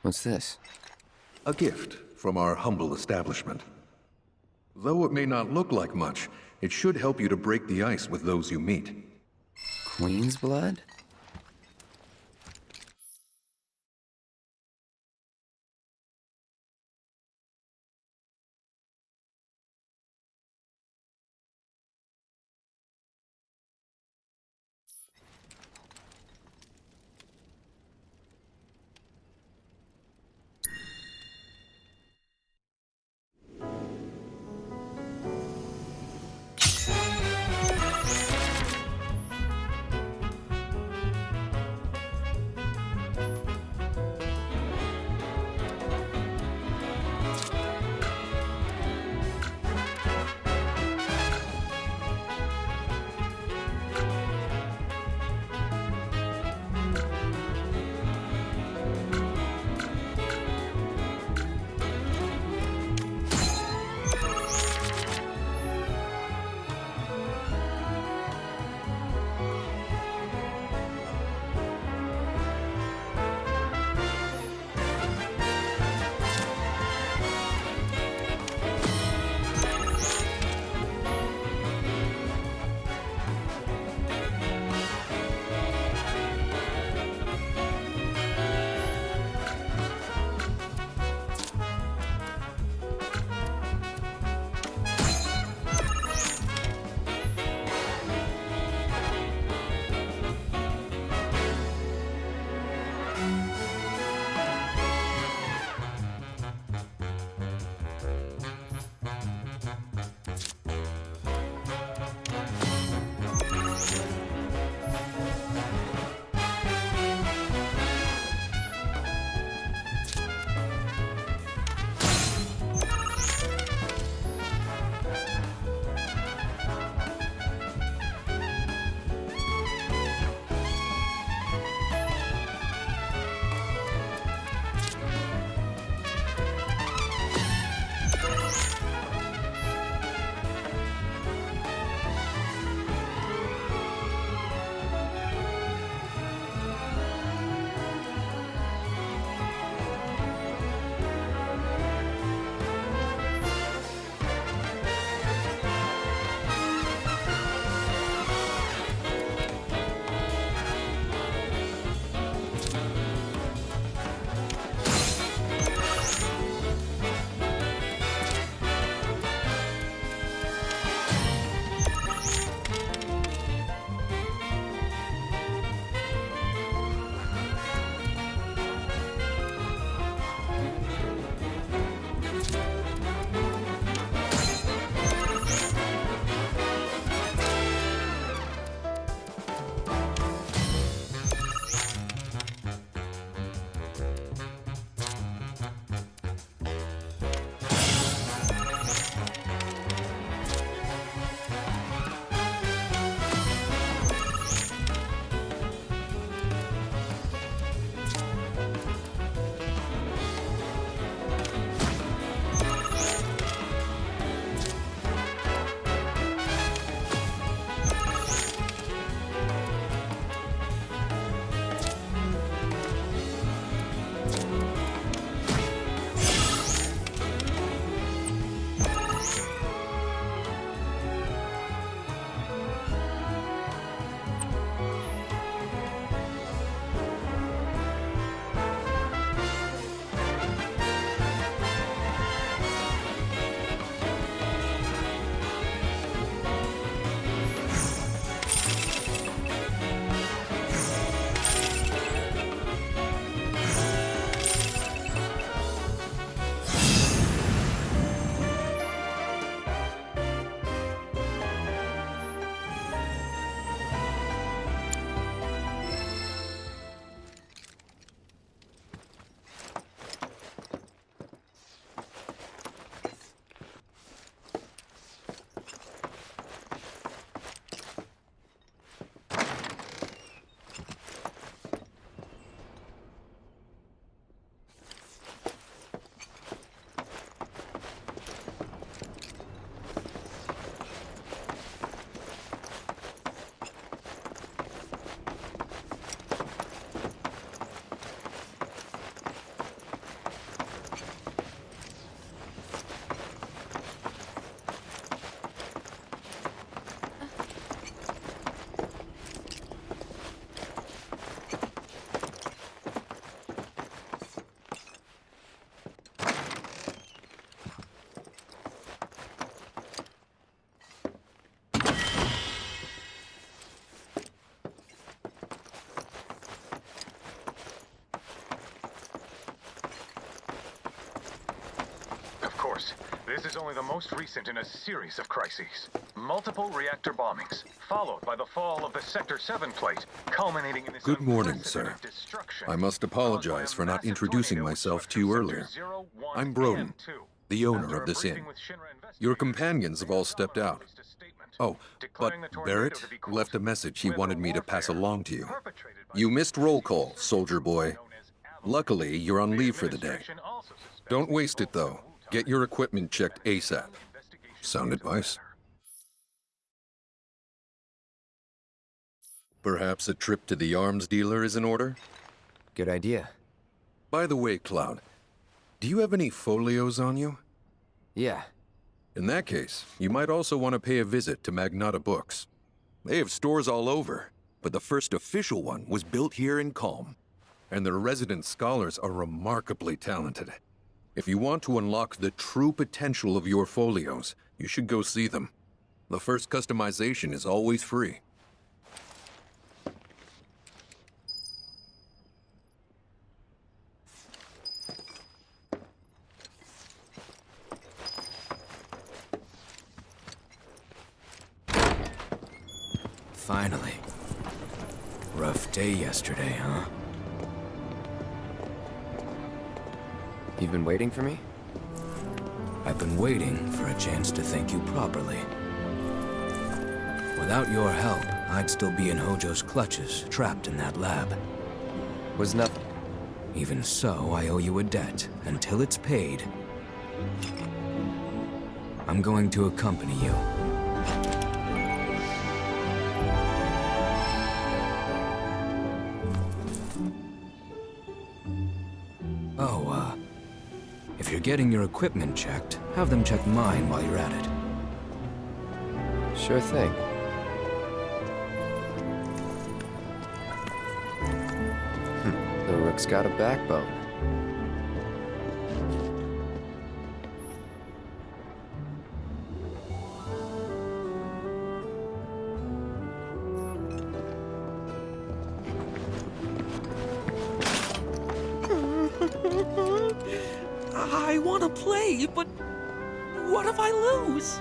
What's this? A gift from our humble establishment. Though it may not look like much, it should help you to break the ice with those you meet. Queen's blood? This is only the most recent in a series of crises. Multiple reactor bombings, followed by the fall of the Sector 7 plate, culminating in this Good morning, unprecedented sir. destruction I must apologize for not introducing myself to you earlier. I'm Broden, the owner of this inn. Your companions have all stepped out. Oh, but Barrett left a message he wanted me to pass along to you. You missed roll call, soldier boy. Luckily, you're on leave for the day. Don't waste it, though. Get your equipment checked ASAP. Sound advice? Perhaps a trip to the arms dealer is in order? Good idea. By the way, Cloud, do you have any folios on you? Yeah. In that case, you might also want to pay a visit to Magnata Books. They have stores all over, but the first official one was built here in Kalm, and their resident scholars are remarkably talented. If you want to unlock the true potential of your folios, you should go see them. The first customization is always free. Finally. Rough day yesterday, huh? You've been waiting for me? I've been waiting for a chance to thank you properly. Without your help, I'd still be in Hojo's clutches, trapped in that lab. Was nothing. Even so, I owe you a debt, until it's paid. I'm going to accompany you. If you're getting your equipment checked, have them check mine while you're at it. Sure thing. The Rook's got a backbone. I want to play, but what if I lose?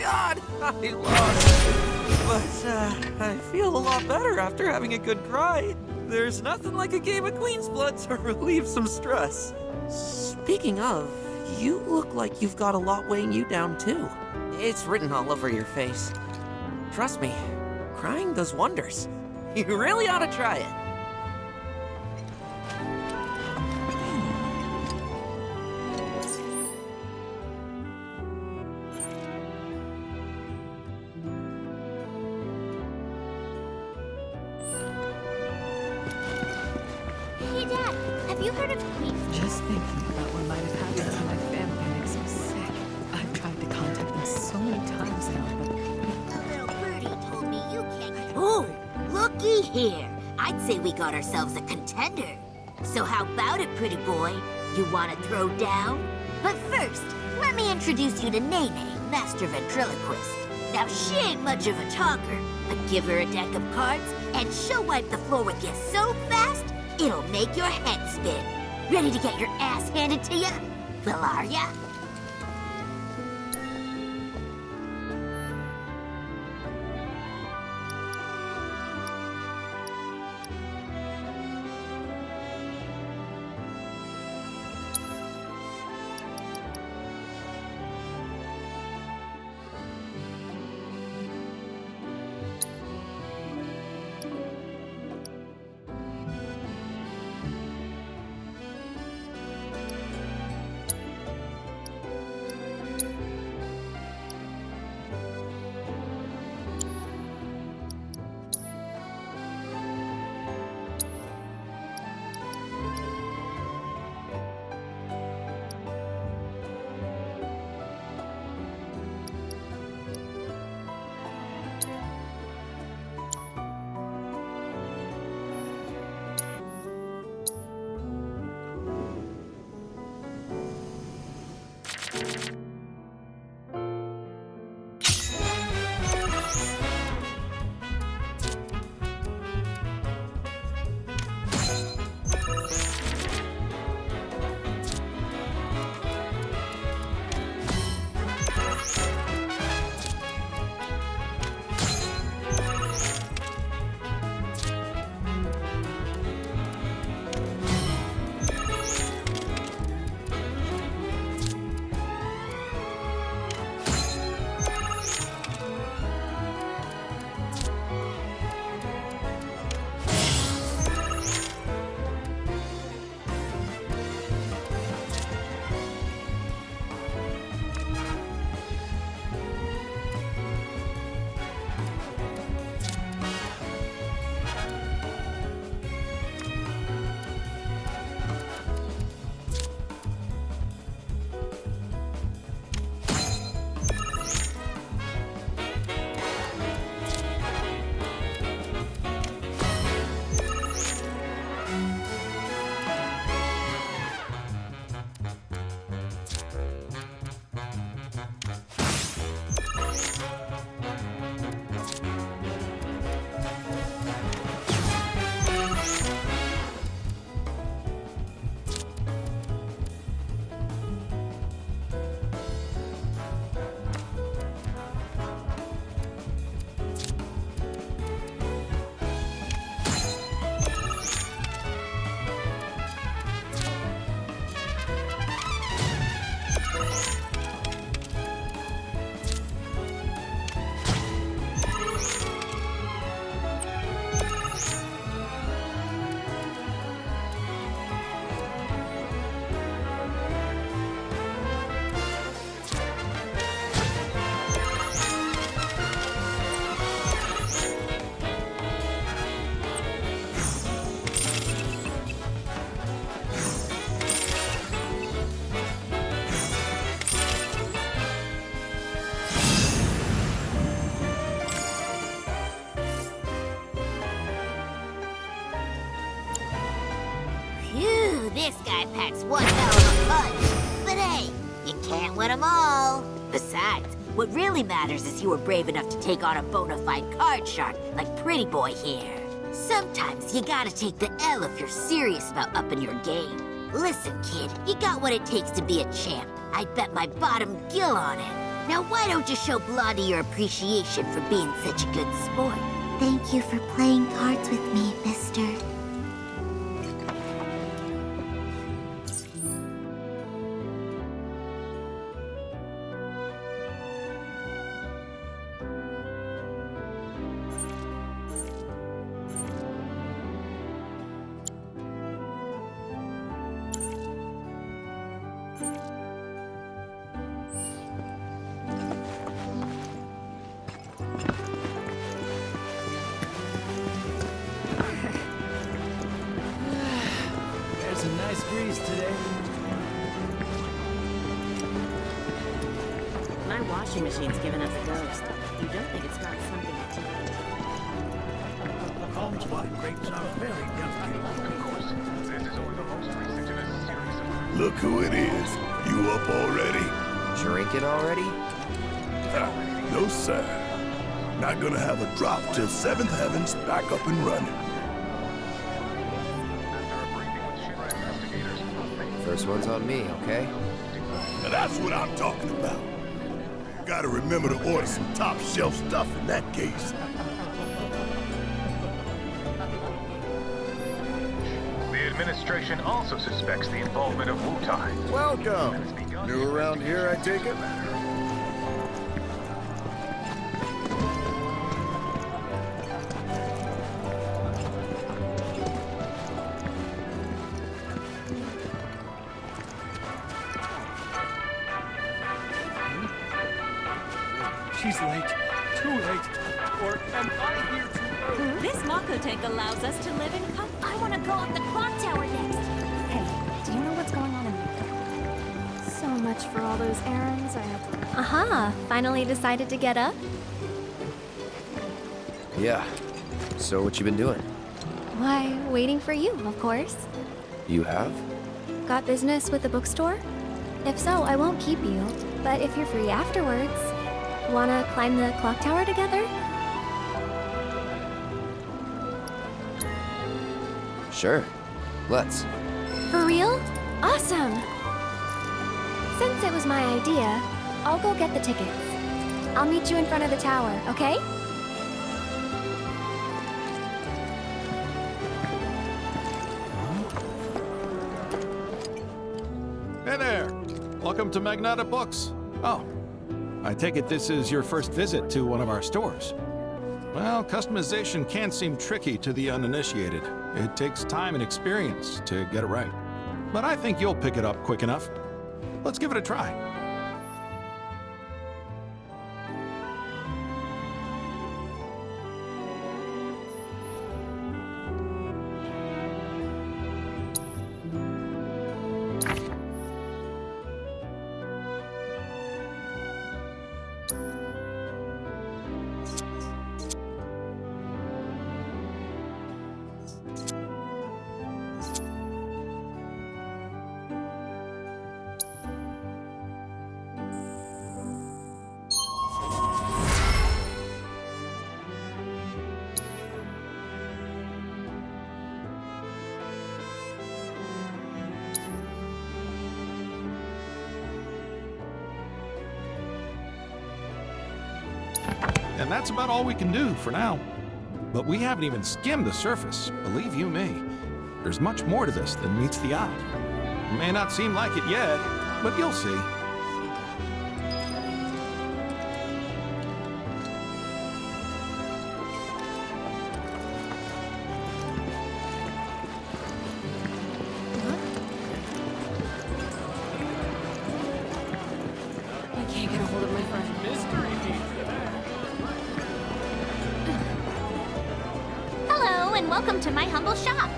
God! I lost. But, I feel a lot better after having a good cry. There's nothing like a game of Queen's Blood to relieve some stress. Speaking of, you look like you've got a lot weighing you down, too. It's written all over your face. Trust me, crying does wonders. You really ought to try it. Hey, Dad, have you heard of Queen's? Just thinking about what might have happened to my family makes me sick. I've tried to contact them so many times now, but... A little birdie told me you can't get... Oh, looky here. I'd say we got ourselves a contender. So how about it, pretty boy? You want to throw down? But first, let me introduce you to Nene, Master Ventriloquist. Now, she ain't much of a talker, but give her a deck of cards, and she'll wipe the floor with you so fast, it'll make your head spin. Ready to get your ass handed to ya? Well, are ya? This guy packs one hell of a punch. But hey, you can't win them all. Besides, what really matters is you were brave enough to take on a bona fide card shark like Pretty Boy here. Sometimes you gotta take the L if you're serious about upping your game. Listen, kid, you got what it takes to be a champ. I'd bet my bottom gill on it. Now why don't you show Blondie your appreciation for being such a good sport? Thank you for playing cards with me, mister. There's a nice breeze today. My washing machine's given up the ghost. You don't think it's got something to do with it? Calm spot grapes are very delicate. Of course, this is only the most recent in a series of... Look who it is. You up already? Drinking already? No, sir. Not gonna have a drop till 7th Heaven's back up and running. First one's on me, okay? Now that's what I'm talking about. Gotta remember to order some top shelf stuff in that case. The administration also suspects the involvement of Wu-Tai. Welcome. New around here, I take it? She's late. Too late. Or am I here too early? This Mako tank allows us to live in comfort. I want to go up the clock tower next. Hey, do you know what's going on in there? So much for all those errands I had to... Aha! Finally decided to get up? Yeah. So what you been doing? Why, waiting for you, of course. You have? Got business with the bookstore? If so, I won't keep you. But if you're free afterwards, wanna climb the clock tower together? Sure. Let's. For real? Awesome! Since it was my idea, I'll go get the tickets. I'll meet you in front of the tower, okay? Hey there! Welcome to Magnata Books. Oh, I take it this is your first visit to one of our stores. Well, customization can seem tricky to the uninitiated. It takes time and experience to get it right. But I think you'll pick it up quick enough. Let's give it a try. And that's about all we can do for now. But we haven't even skimmed the surface, believe you me. There's much more to this than meets the eye. It may not seem like it yet, but you'll see. I can't get a hold of my friend. Hello, and welcome to my humble shop.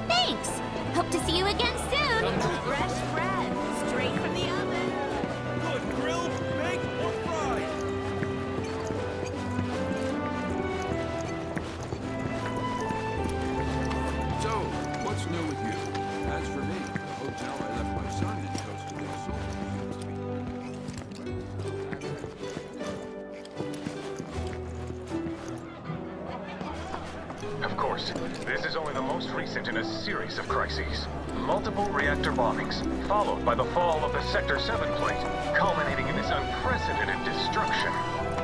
Thanks! Hope to see you again soon! Fresh bread, straight from the oven. Good grilled, baked, or fried? So, what's new with you? As for me, the hotel I left my son in toasted and sold seems to be... course. This is only the most recent in a series of crises. Multiple reactor bombings, followed by the fall of the Sector 7 plate, culminating in this unprecedented destruction,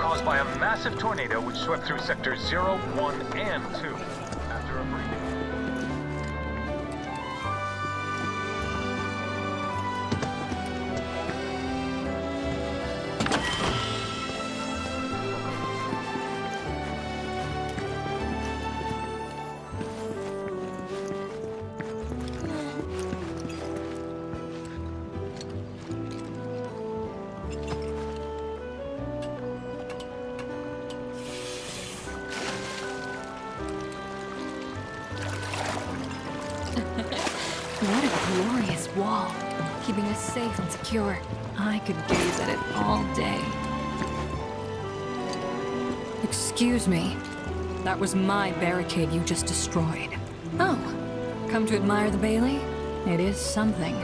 caused by a massive tornado which swept through Sectors 0, 1, and 2. After a brief... What a glorious wall, keeping us safe and secure. I could gaze at it all day. Excuse me. That was my barricade you just destroyed. Oh, come to admire the Bailey? It is something.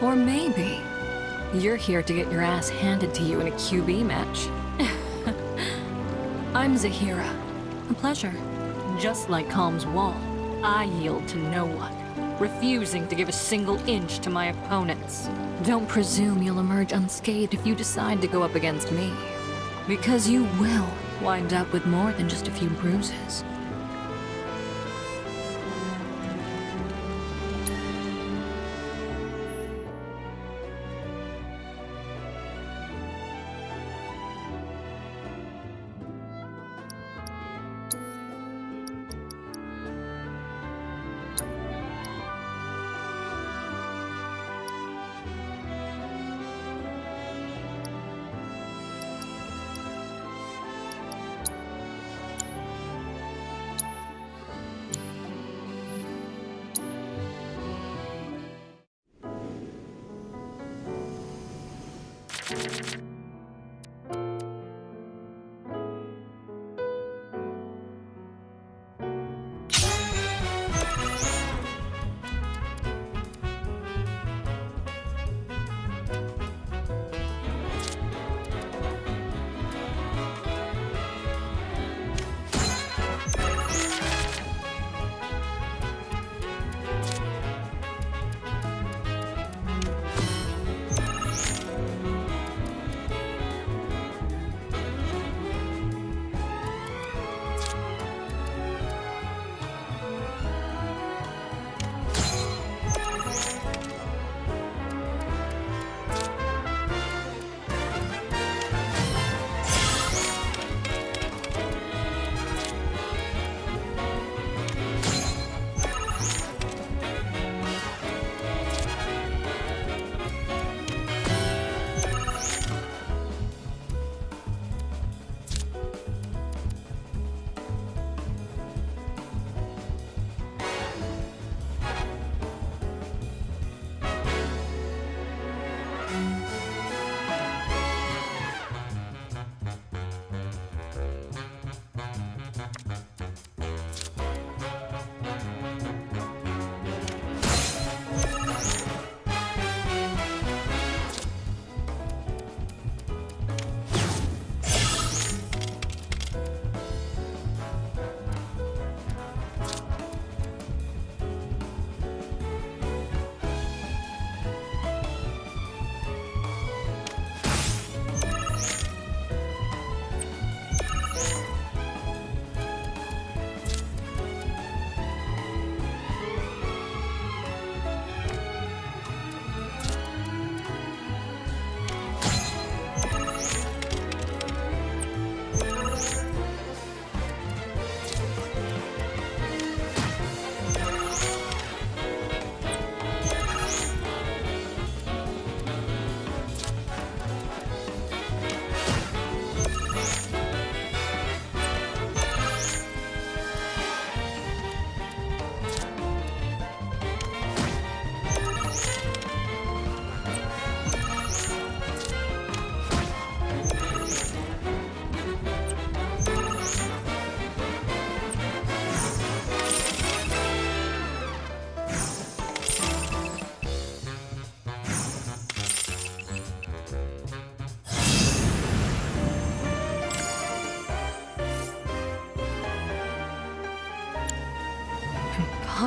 Or maybe you're here to get your ass handed to you in a QB match. I'm Zahira. A pleasure. Just like Kalm's wall, I yield to no one, refusing to give a single inch to my opponents. Don't presume you'll emerge unscathed if you decide to go up against me. Because you will wind up with more than just a few bruises.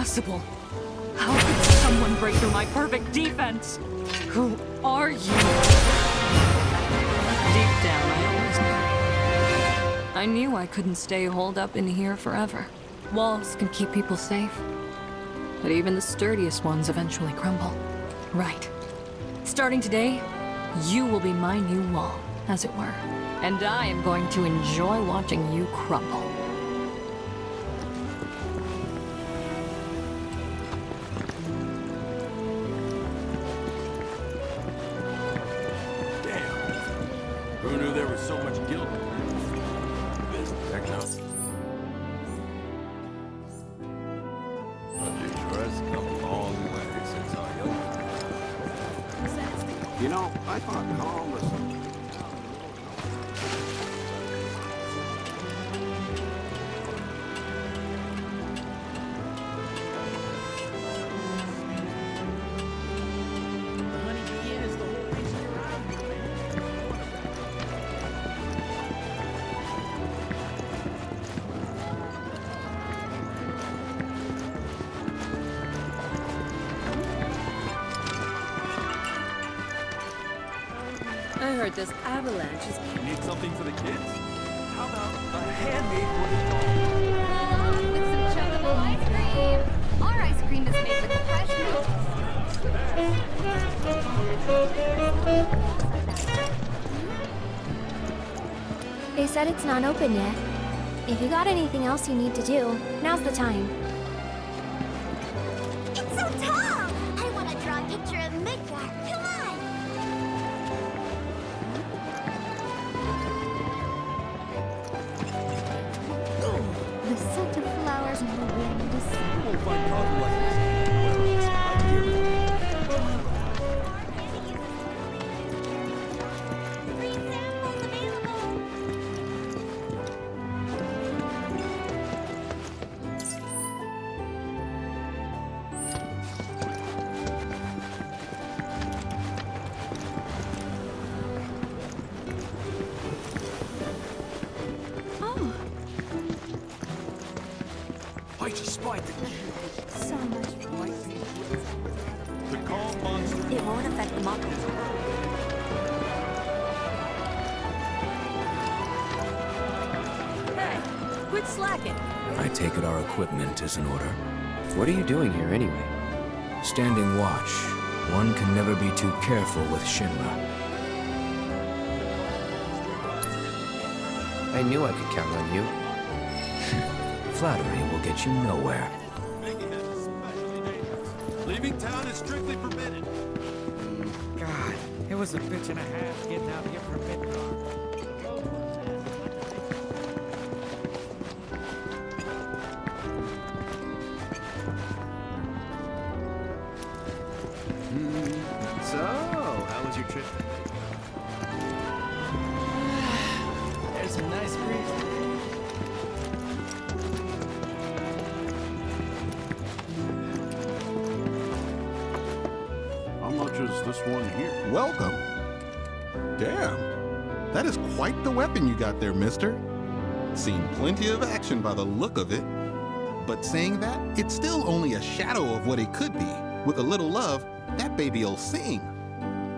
impossible. How could someone break through my perfect defense? Who are you? Deep down, I always knew. I knew I couldn't stay holed up in here forever. Walls can keep people safe, but even the sturdiest ones eventually crumble. Right. Starting today, you will be my new wall, as it were. And I am going to enjoy watching you crumble. Who knew there was so much guilt? You know, I thought Kalm was... I heard this avalanche is... Need something for the kids? How about a handmade wooden doll? With some chocobo ice cream. Our ice cream is made with fresh milk. They said it's not open yet. If you got anything else you need to do, now's the time. It's so tall! I want to draw a picture of Midgar. Come on! The scent of flowers in the wind is... We'll find coffee like this. I guarantee. Free samples available! Oh, I just spied the so much The calm monster. It won't affect the Mako. Hey, quit slacking. I take it our equipment is in order. What are you doing here anyway? Standing watch. One can never be too careful with Shinra. I knew I could count on you. Flattery will get you nowhere. Leaving town is strictly forbidden. God, it was a bitch and a half getting out here for Midgar. So, how was your trip? There's some nice breeze today. How much is this one here? Welcome. Damn. That is quite the weapon you got there, mister. Seen plenty of action by the look of it. But saying that, it's still only a shadow of what it could be. With a little love, that baby'll sing.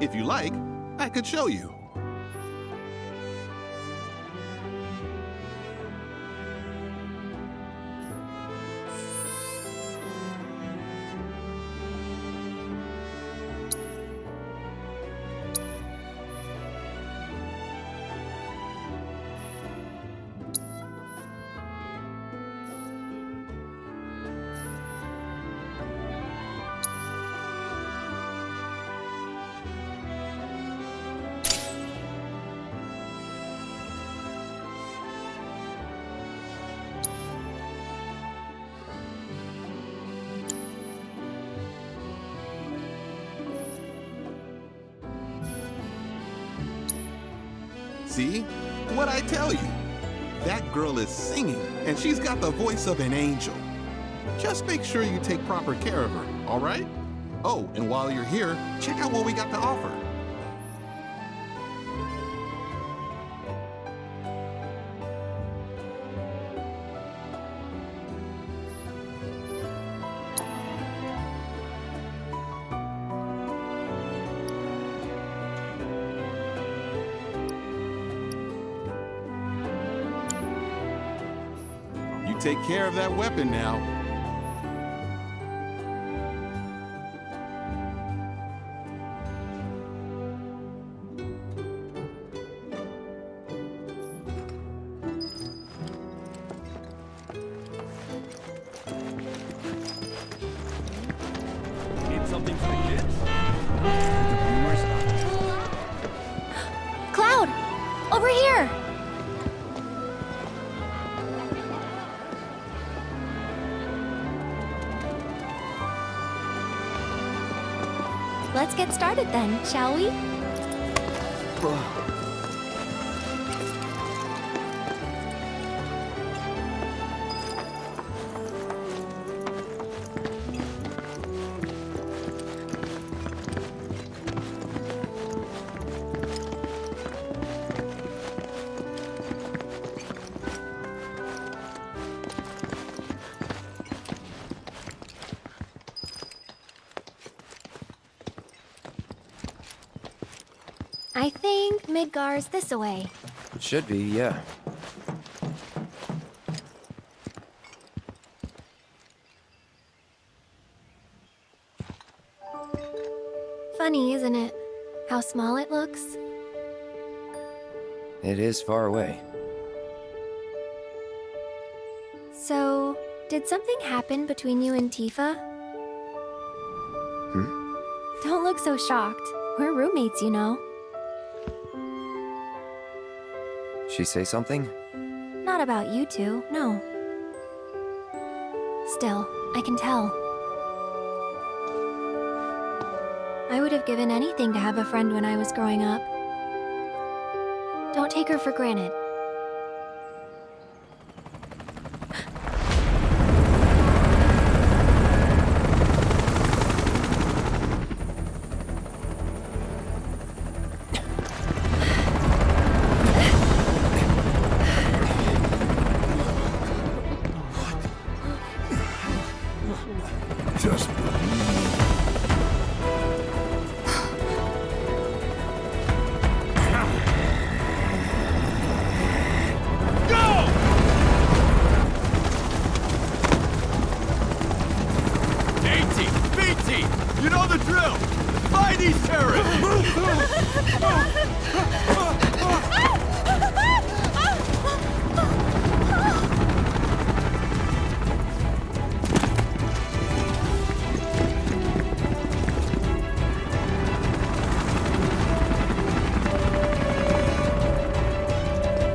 If you like, I could show you. See? What'd I tell you? That girl is singing, and she's got the voice of an angel. Just make sure you take proper care of her, all right? Oh, and while you're here, check out what we got to offer. take care of that weapon now. Need something for the kids? Cloud! Over here! Let's get started then, shall we? I think Midgar's this way. It should be, yeah. Funny, isn't it? How small it looks. It is far away. So, did something happen between you and Tifa? Don't look so shocked. We're roommates, you know. She say something? Not about you two, no. Still, I can tell. I would have given anything to have a friend when I was growing up. Don't take her for granted. Just You know the drill! Find these terrorists!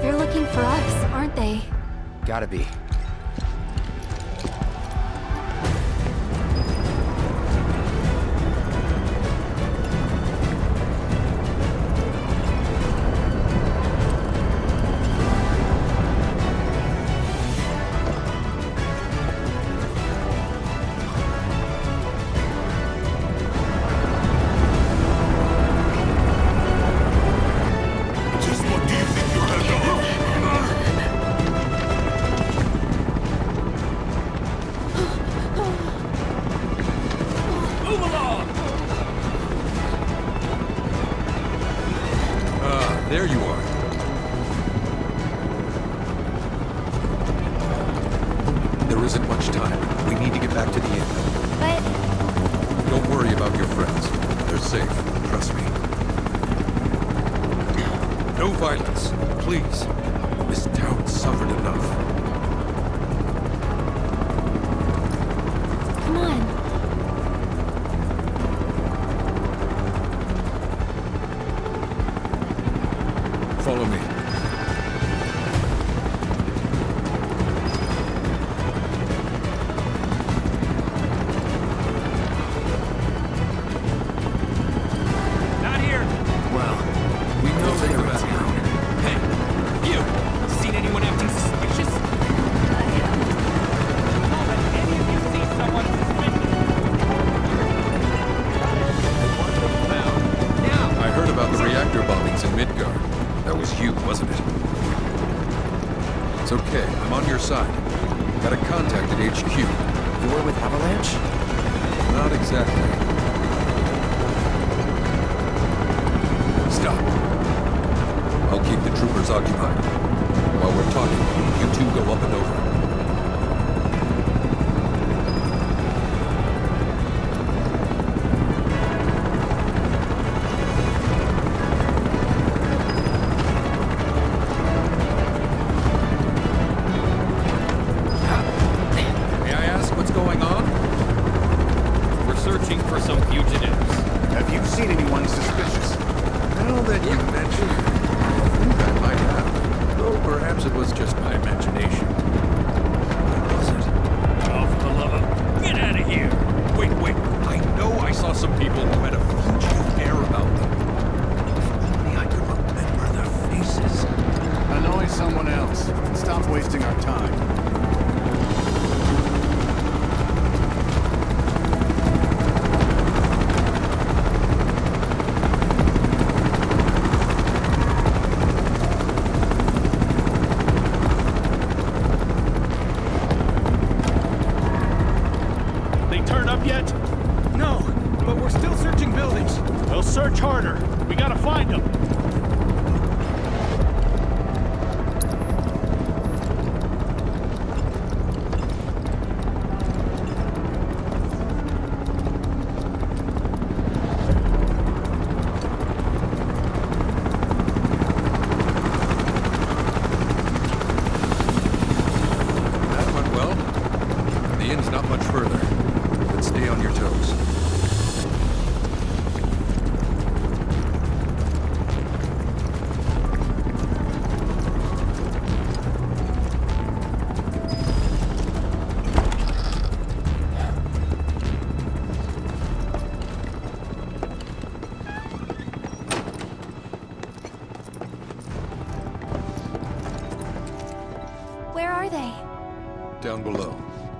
They're looking for us, aren't they? Gotta be. There you are. There isn't much time. We need to get back to the inn. But... Don't worry about your friends. They're safe. Trust me. No violence, please. This town suffered enough. Come on. Follow me. Not here! Well, we know that they're in town. Hey, you! Seen anyone acting suspicious? Have any of you seen someone suspicious? Now! I heard about the reactor bombings in Midgard. That was you, wasn't it? It's okay. I'm on your side. Got a contact at HQ. You were with Avalanche? Not exactly. Stop. I'll keep the troopers occupied. While we're talking, you two go up and over. looking for some fugitives. Have you seen anyone suspicious? Now that you mention it, I think I might have. Though perhaps it was just my imagination. What was it? Oh, for the love of... Get out of here! Wait. I know I saw some people who had a fugitive air about them. If only I could remember their faces. Annoy someone else. Stop wasting our time. Search harder. We gotta find them. That went well. The inn's not much further, but stay on your toes. Where are they? Down below,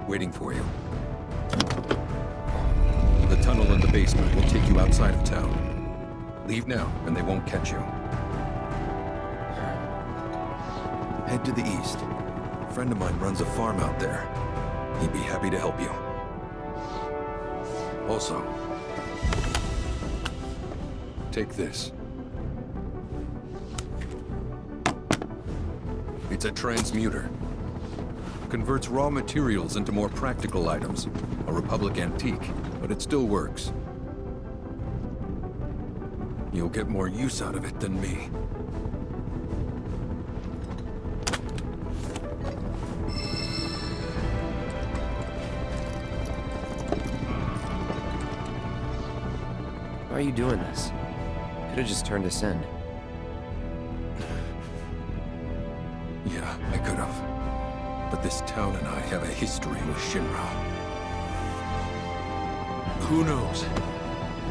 waiting for you. The tunnel in the basement will take you outside of town. Leave now, and they won't catch you. Head to the east. A friend of mine runs a farm out there. He'd be happy to help you. Also, take this. It's a transmuter. Converts raw materials into more practical items. A Republic antique, but it still works. You'll get more use out of it than me. Why are you doing this? Could have just turned us in. Yeah, I could have. But this town and I have a history with Shinra. Who knows?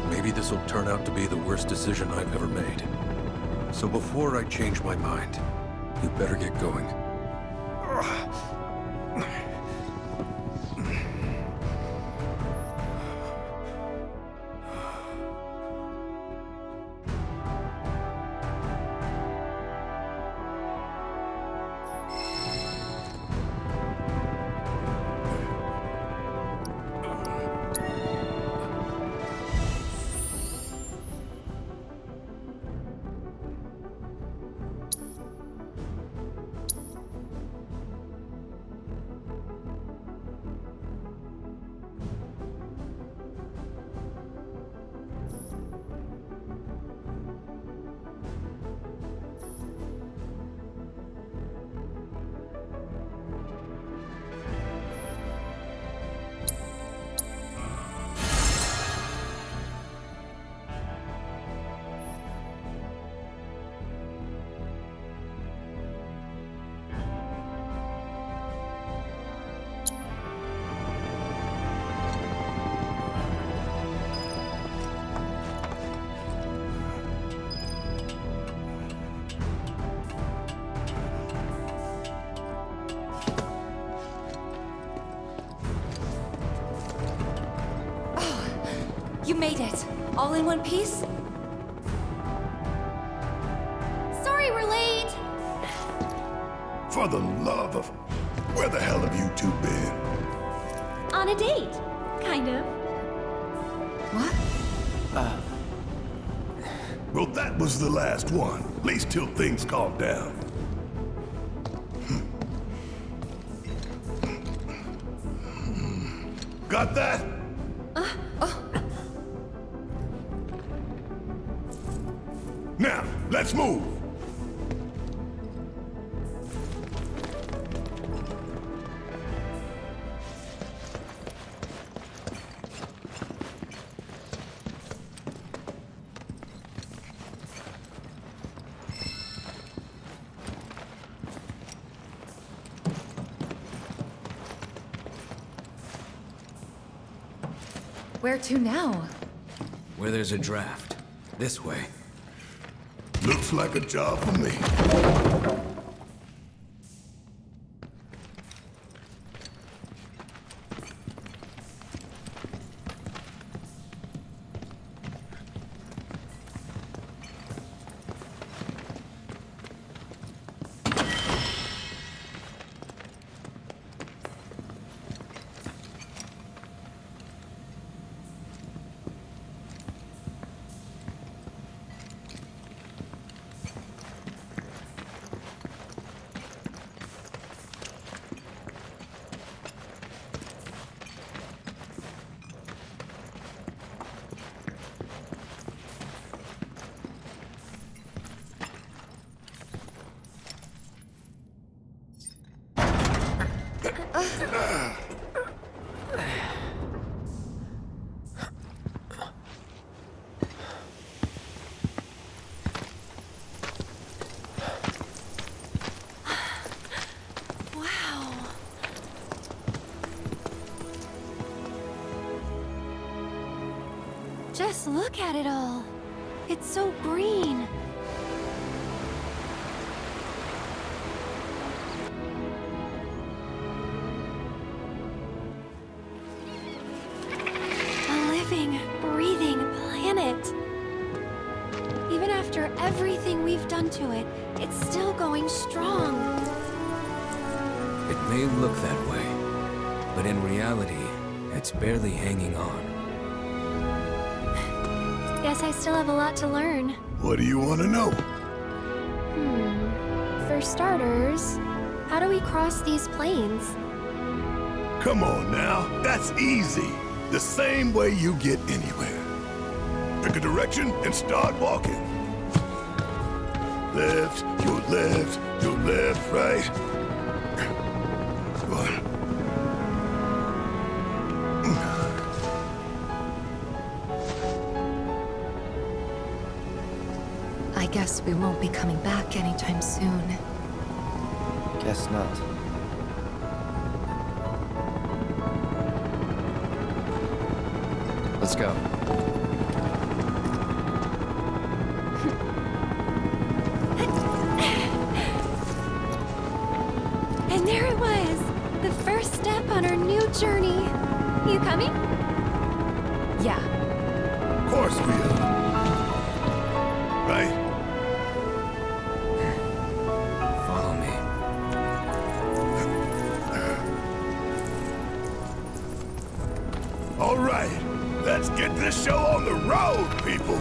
Maybe this will turn out to be the worst decision I've ever made. So before I change my mind, you better get going. You made it. All in one piece? Sorry we're late. For the love of... Where the hell have you two been? On a date. Kind of. What? Well, that was the last one. At least till things calm down. Got that? Now, let's move! Where to now? Where there's a draft. This way. Looks like a job for me. Just look at it all. It's so green. A living, breathing planet. Even after everything we've done to it, it's still going strong. It may look that way, but in reality, it's barely hanging on. Guess I still have a lot to learn. What do you want to know? For starters, how do we cross these plains? Come on now, that's easy. The same way you get anywhere. Pick a direction and start walking. Left, your left, right. I guess we won't be coming back anytime soon. Guess not. Let's go. And there it was! The first step on our new journey. You coming? Yeah. Of course we are. Right? Follow me. All right, let's get this show on the road, people.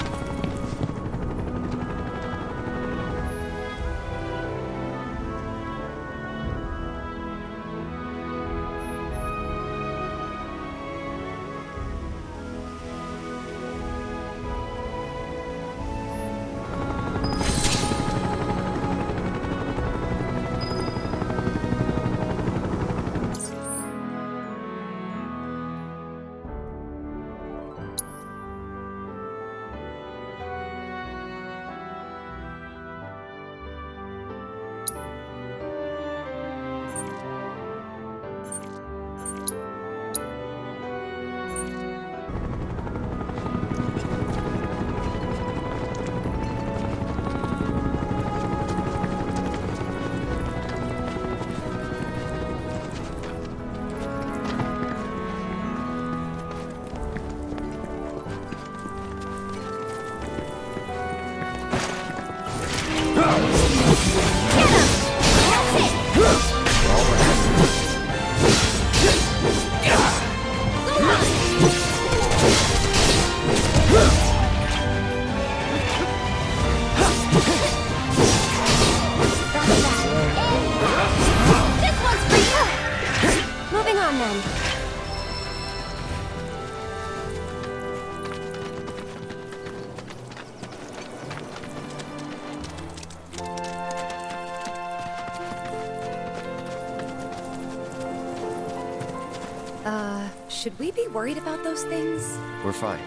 Should we be worried about those things? We're fine.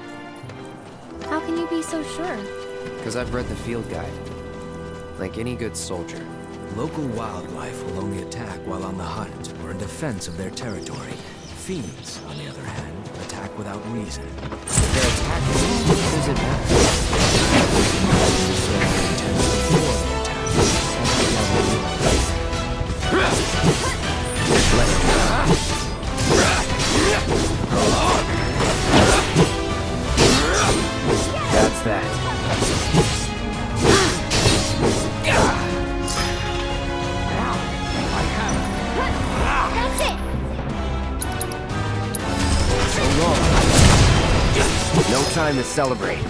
How can you be so sure? Because I've read the field guide. Like any good soldier. Local wildlife will only attack while on the hunt or in defense of their territory. Fiends, on the other hand, attack without reason. If their attack isn't bad. So I intend to avoid the That's that. That's it! So long. No time to celebrate.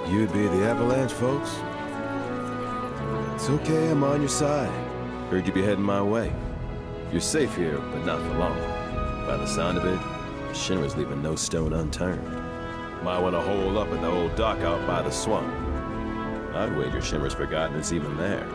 You'd be the Avalanche, folks? It's okay, I'm on your side. Heard you'd be heading my way. You're safe here, but not for long. By the sound of it, Shinra's leaving no stone unturned. Might want to hole up at the old dock out by the swamp. I'd wager Shinra's forgotten it's even there.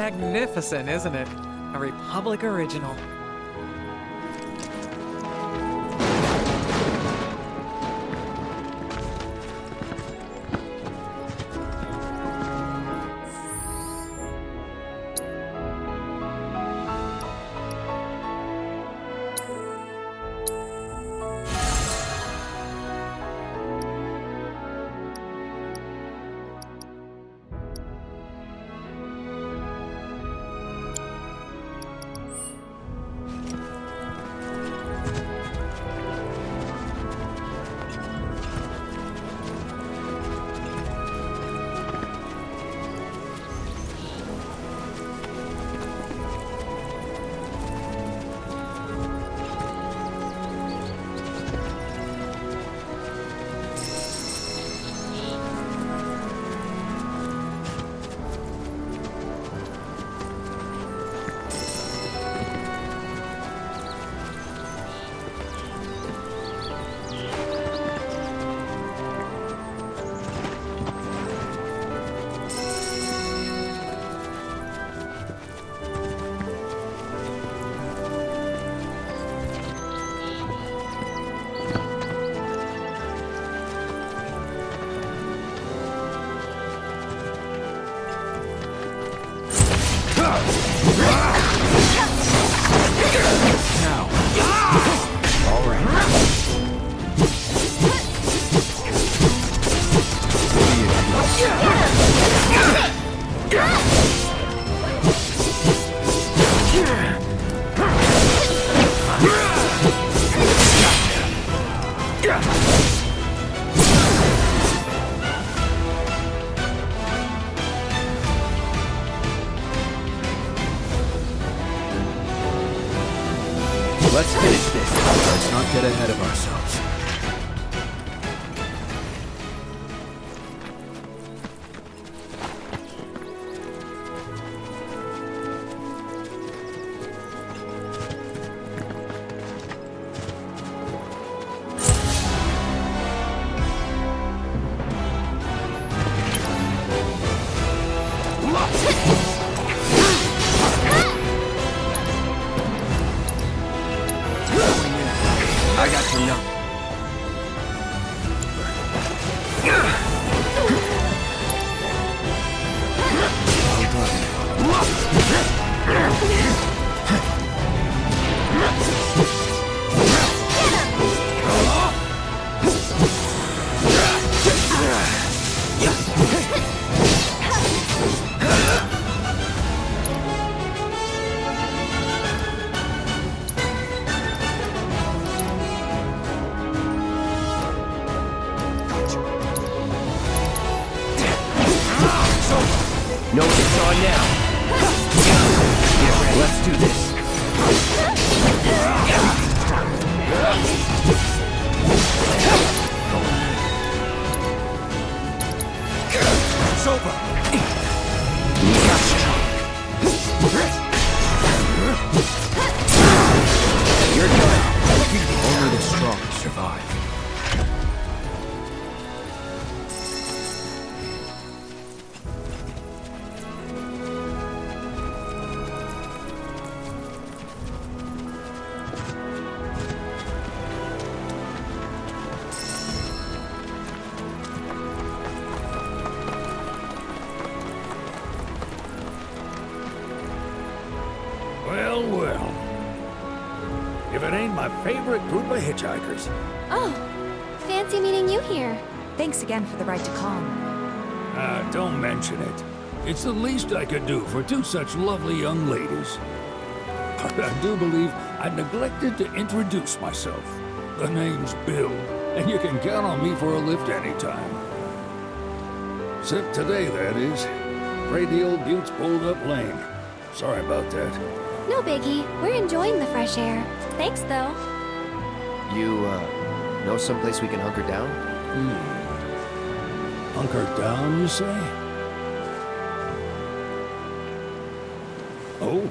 magnificent, isn't it? A Republic original. Let's finish this. Let's not get ahead of ourselves. I got your number. No, it's on now. Get ready. Let's do this. It's over. You're done. Only the strong survive. Well, well. If it ain't my favorite group of hitchhikers. Oh, fancy meeting you here. Thanks again for the ride to Calm. Don't mention it. It's the least I could do for two such lovely young ladies. But I do believe I neglected to introduce myself. The name's Bill, and you can count on me for a lift anytime. Except today, that is. Afraid the old Butte's pulled up lame. Sorry about that. No biggie. We're enjoying the fresh air. Thanks, though. You, know someplace we can hunker down? Hunker down, you say? Oh?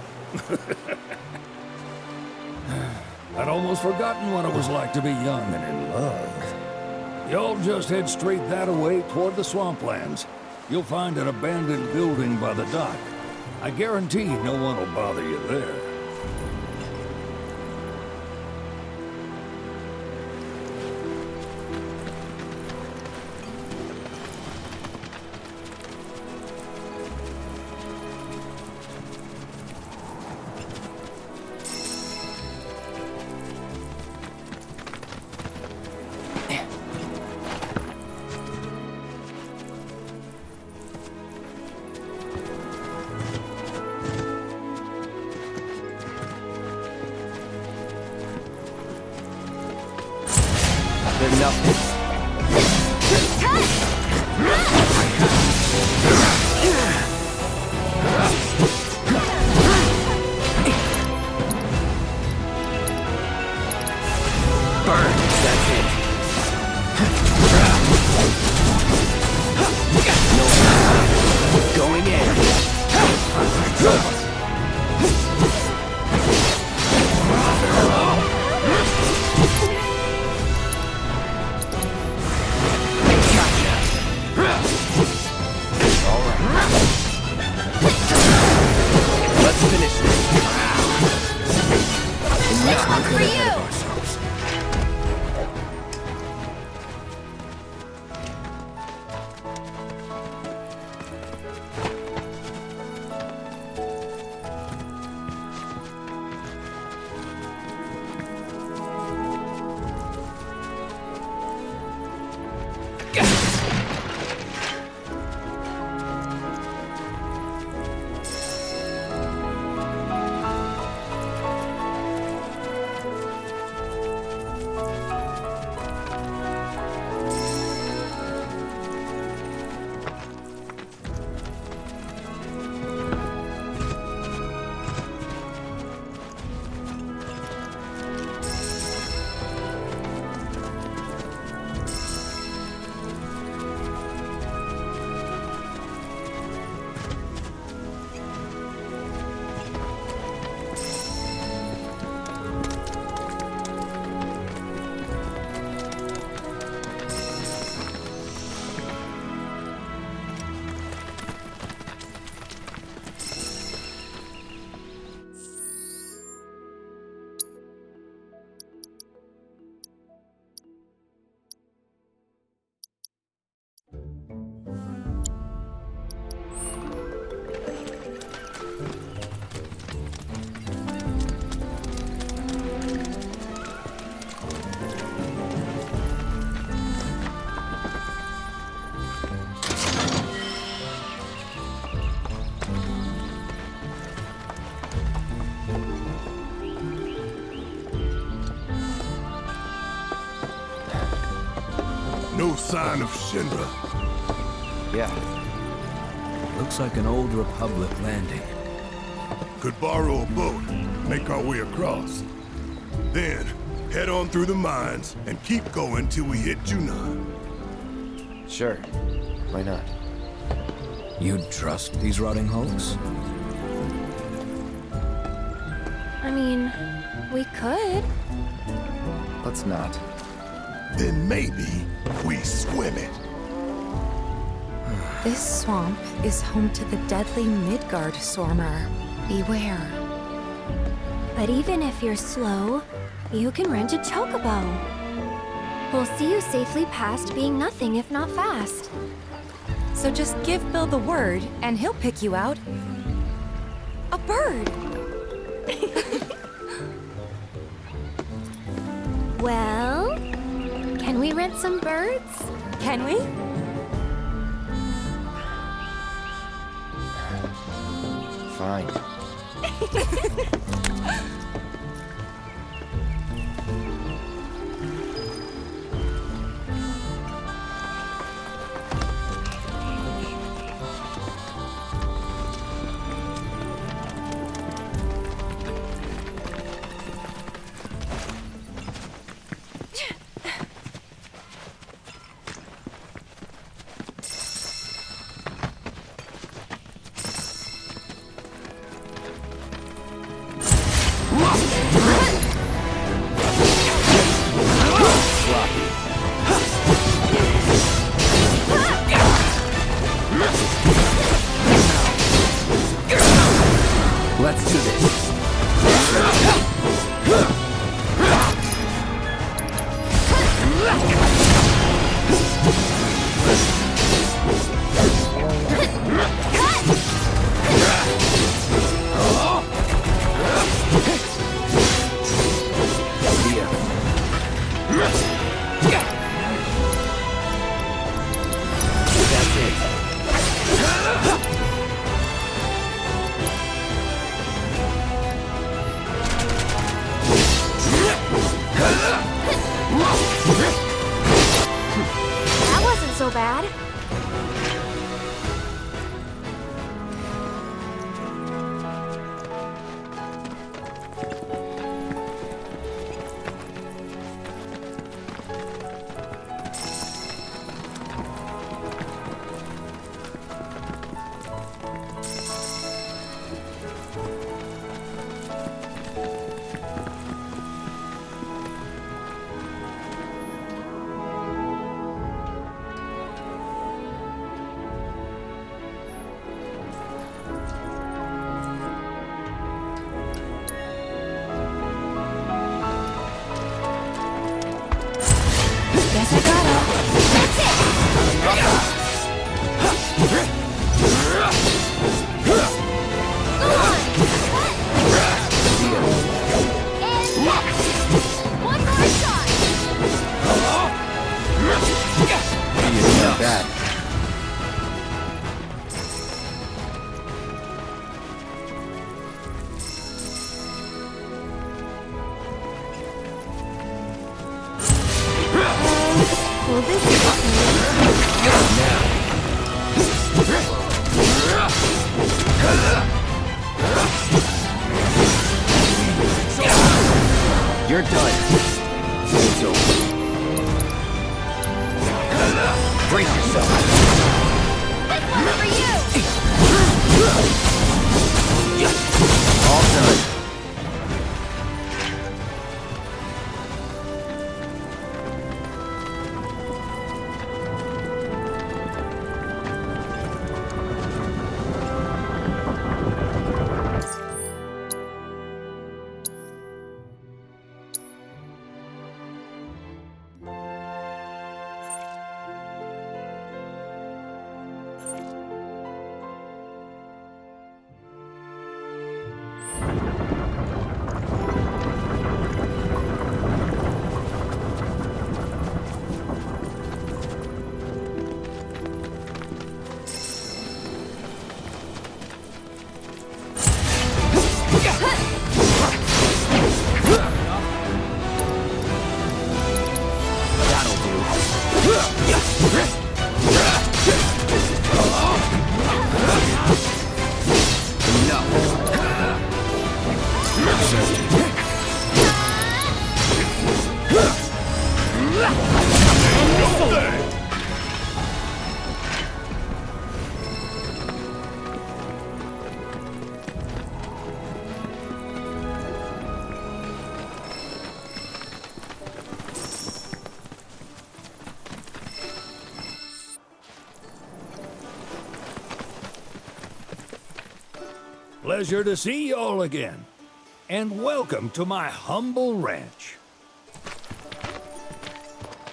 I'd almost forgotten what it was like to be young and in love. Y'all just head straight that away toward the swamplands. You'll find an abandoned building by the dock. I guarantee no one will bother you there. They're nothing. Burn, that's it. No, going in. No sign of Shinra. Yeah. Looks like an old Republic landing. Could borrow a boat, make our way across. Then, head on through the mines and keep going till we hit Junon. Sure. Why not? You'd trust these rotting hulks? I mean, we could. Let's not. Then maybe we swim it. This swamp is home to the deadly Midgard Swarmer. Beware. But even if you're slow, you can rent a chocobo. We'll see you safely past being nothing if not fast. So just give Bill the word, and he'll pick you out a bird. Well, can we rent some birds? Can we? Fine. Let's do this. That wasn't so bad. Guess I gotta. That's it! Go on! And next! One more shot! It's not bad. Well, this is You're done. It's over. Brace yourself. This one's for you! All done. Pleasure to see y'all again. And welcome to my humble ranch.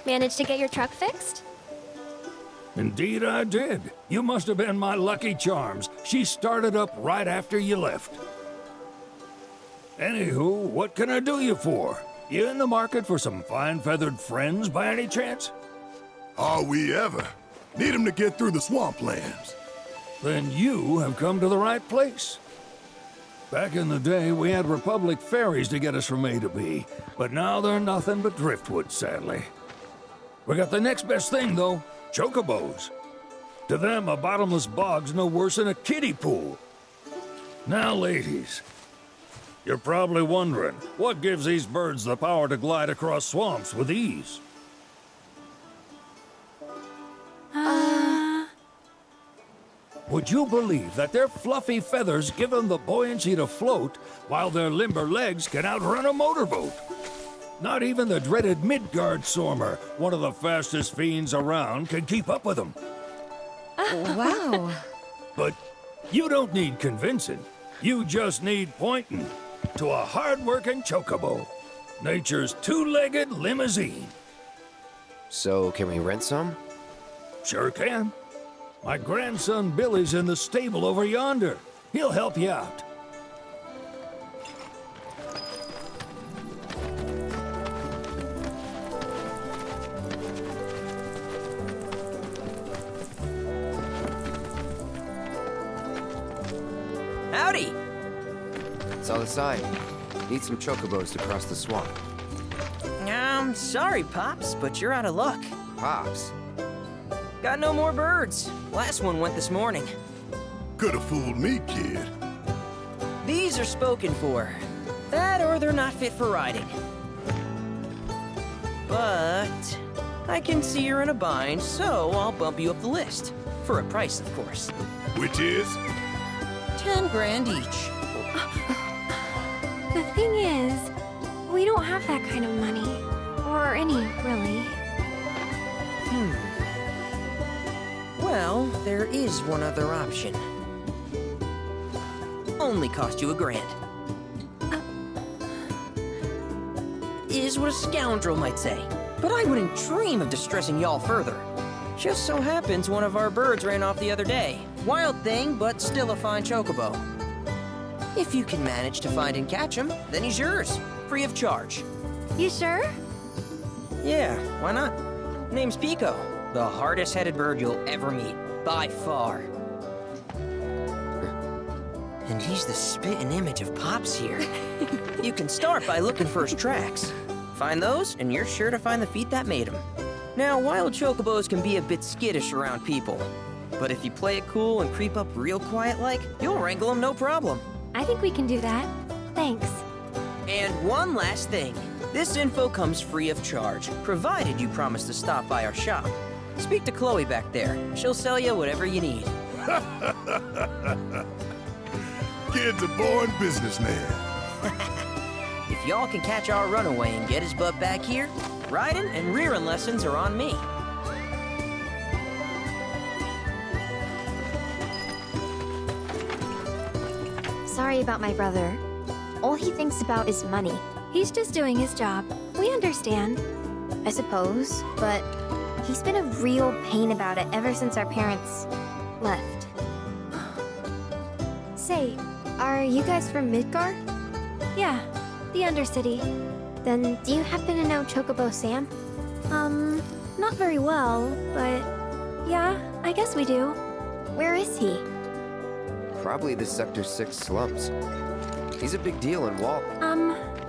Managed to get your truck fixed? Indeed I did. You must have been my lucky charms. She started up right after you left. Anywho, what can I do you for? You in the market for some fine-feathered friends by any chance? Are we ever? Need 'em to get through the swamplands. Then you have come to the right place. Back in the day, we had Republic ferries to get us from A to B, but now they're nothing but driftwood, sadly. We got the next best thing, though, chocobos. To them, a bottomless bog's no worse than a kiddie pool. Now, ladies, you're probably wondering, what gives these birds the power to glide across swamps with ease? Would you believe that their fluffy feathers give them the buoyancy to float, while their limber legs can outrun a motorboat? Not even the dreaded Midgard Sormer, one of the fastest fiends around, can keep up with them. Wow. But you don't need convincing. You just need pointing to a hard-working chocobo. Nature's two-legged limousine. So, can we rent some? Sure can. My grandson Billy's in the stable over yonder. He'll help you out. Howdy! Saw the sign. Need some chocobos to cross the swamp. I'm sorry, Pops, but you're out of luck. Pops? Got no more birds. Last one went this morning. Could've fooled me, kid. These are spoken for. That or they're not fit for riding. But I can see you're in a bind, so I'll bump you up the list. For a price, of course. Which is? 10 grand each. The thing is, we don't have that kind of money. Or any, really. Well, there is one other option. Only cost you $1,000. Is what a scoundrel might say. But I wouldn't dream of distressing y'all further. Just so happens one of our birds ran off the other day. Wild thing, but still a fine chocobo. If you can manage to find and catch him, then he's yours. Free of charge. You sure? Yeah, why not? Name's Piko. The hardest-headed bird you'll ever meet. By far. And he's the spitting image of Pops here. You can start by looking for his tracks. Find those, and you're sure to find the feet that made him. Now, wild chocobos can be a bit skittish around people. But if you play it cool and creep up real quiet-like, you'll wrangle them no problem. I think we can do that. Thanks. And one last thing. This info comes free of charge, provided you promise to stop by our shop. Speak to Chloe back there. She'll sell you whatever you need. Kid's a born businessman. If y'all can catch our runaway and get his butt back here, riding and rearing lessons are on me. Sorry about my brother. All he thinks about is money. He's just doing his job. We understand. I suppose, but he's been a real pain about it ever since our parents left. Say, are you guys from Midgar? Yeah, the Undercity. Then do you happen to know Chocobo Sam? Not very well, but yeah, I guess we do. Where is he? Probably the Sector 6 slums. He's a big deal in Wall.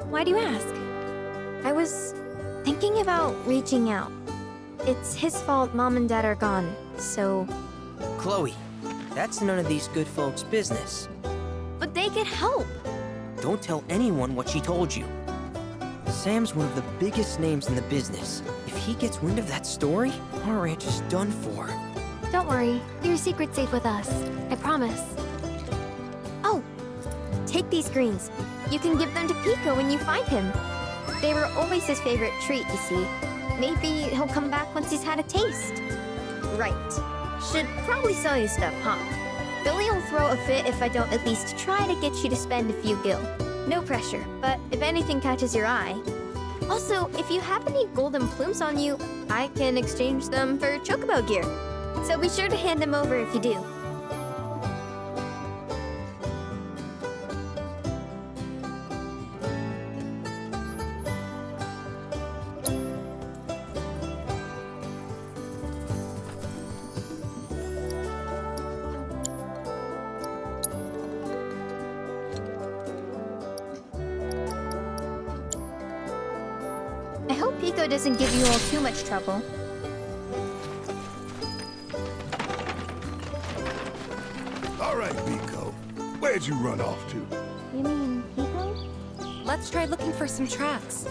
Why do you ask? I was thinking about reaching out. It's his fault Mom and Dad are gone, so... Chloe, that's none of these good folks' business. But they could help. Don't tell anyone what she told you. Sam's one of the biggest names in the business. If he gets wind of that story, our ranch is done for. Don't worry, your secret's safe with us. I promise. Oh, take these greens. You can give them to Piko when you find him. They were always his favorite treat, you see. Maybe he'll come back once he's had a taste. Right. Should probably sell you stuff, huh? Billy will throw a fit if I don't at least try to get you to spend a few gil. No pressure, but if anything catches your eye. Also, if you have any golden plumes on you, I can exchange them for chocobo gear. So be sure to hand them over if you do. I hope Piko doesn't give you all too much trouble. All right, Piko. Where'd you run off to? You mean Piko? Let's try looking for some tracks.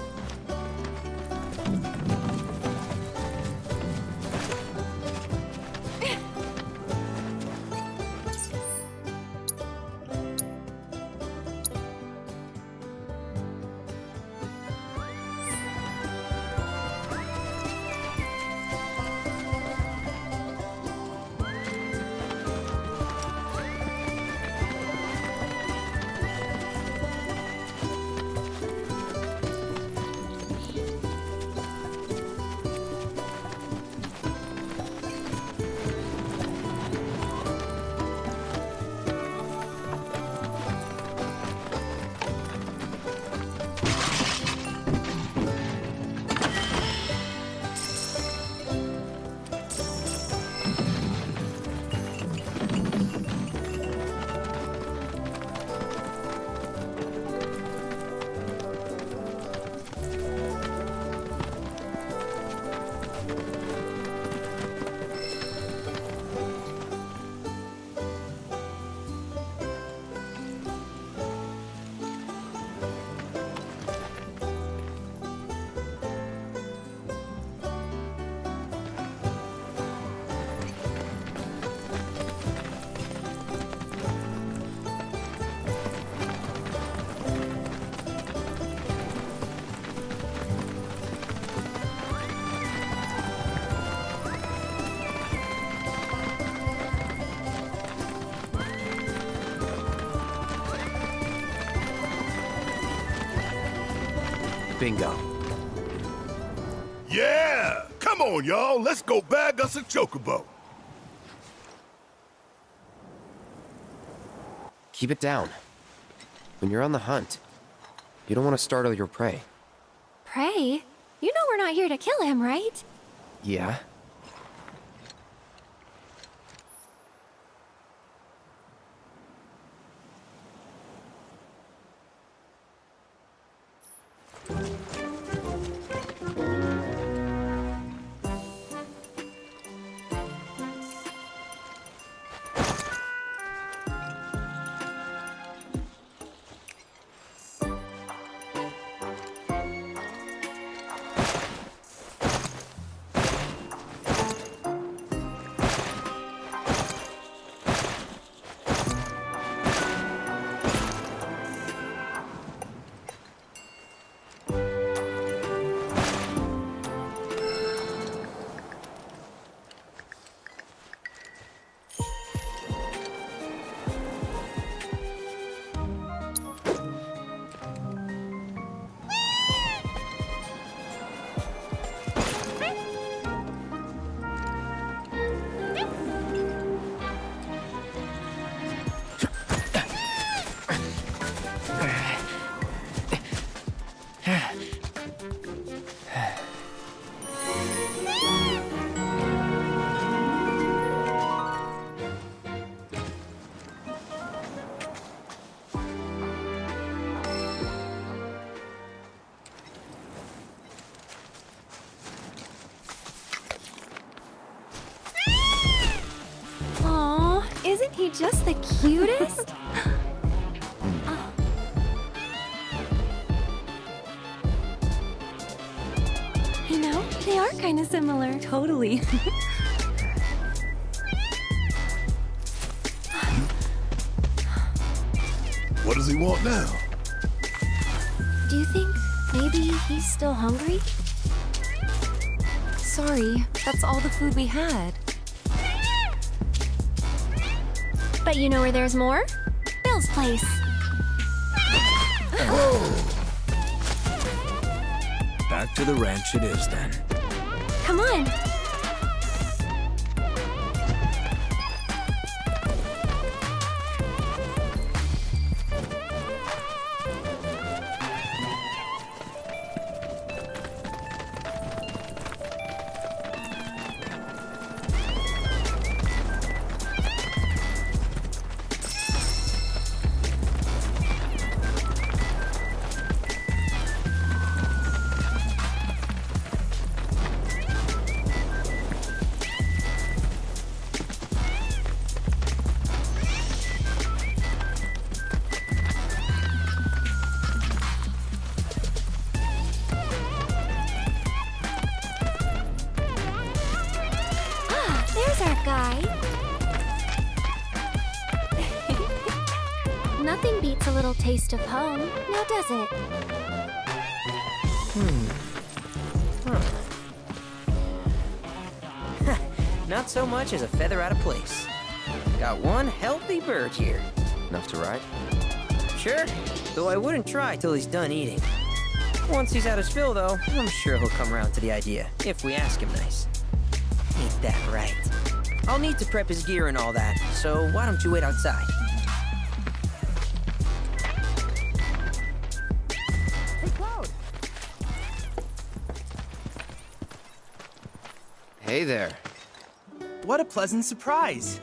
Bingo. Yeah! Come on, y'all. Let's go bag us a chocobo. Keep it down. When you're on the hunt, you don't want to startle your prey. Prey? You know we're not here to kill him, right? Yeah? Isn't he just the cutest? You know, they are kind of similar. Totally. What does he want now? Do you think maybe he's still hungry? Sorry, that's all the food we had. But you know where there's more? Bill's place. Back to the ranch it is then. Come on. Nothing beats a little taste of home, now does it? Not so much as a feather out of place. Got one healthy bird here. Enough to ride? Sure, though I wouldn't try till he's done eating. Once he's had his fill, though, I'm sure he'll come around to the idea, if we ask him nice. Ain't that right? I'll need to prep his gear and all that, so why don't you wait outside? Hey there. What a pleasant surprise.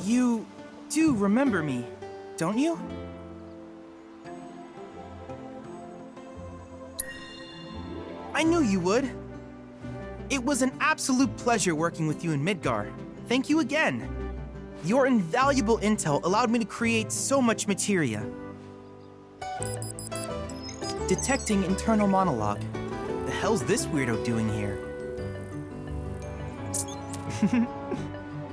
You do remember me, don't you? I knew you would. It was an absolute pleasure working with you in Midgar. Thank you again. Your invaluable intel allowed me to create so much materia. Detecting internal monologue. The hell's this weirdo doing here?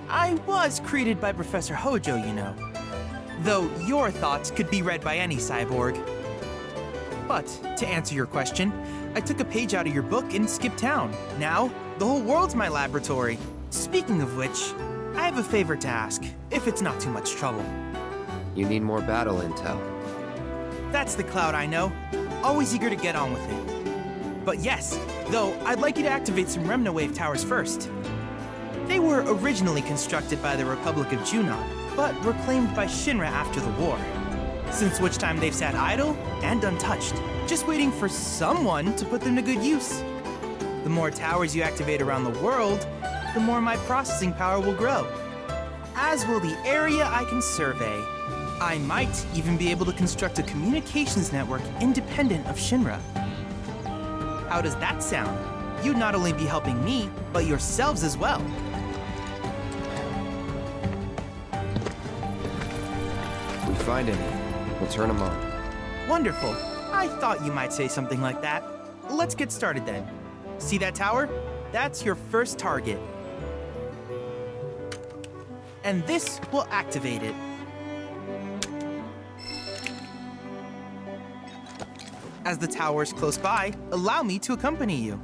I was created by Professor Hojo, you know. Though your thoughts could be read by any cyborg. But, to answer your question, I took a page out of your book and skipped town. Now, the whole world's my laboratory. Speaking of which, I have a favor to ask, if it's not too much trouble. You need more battle intel. That's the Cloud I know. Always eager to get on with it. But yes, though, I'd like you to activate some Remna Wave towers first. They were originally constructed by the Republic of Junon, but reclaimed by Shinra after the war. Since which time they've sat idle and untouched, just waiting for someone to put them to good use. The more towers you activate around the world, the more my processing power will grow. As will the area I can survey. I might even be able to construct a communications network independent of Shinra. How does that sound? You'd not only be helping me, but yourselves as well. If we find any, we'll turn them on. Wonderful. I thought you might say something like that. Let's get started then. See that tower? That's your first target. And this will activate it. As the tower is close by, allow me to accompany you.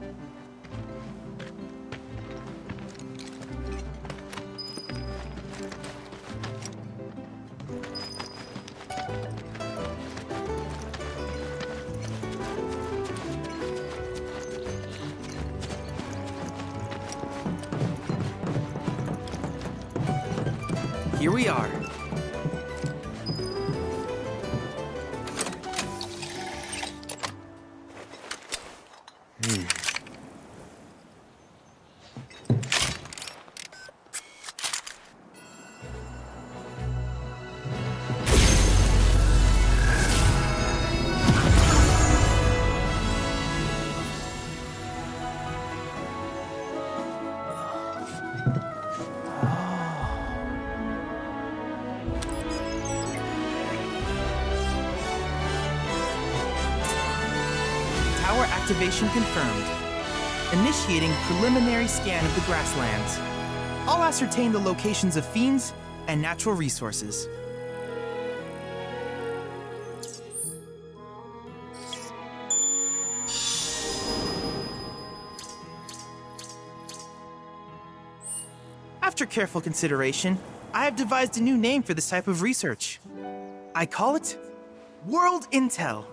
Here we are. Activation confirmed. Initiating preliminary scan of the grasslands. I'll ascertain the locations of fiends and natural resources. After careful consideration, I have devised a new name for this type of research. I call it World Intel.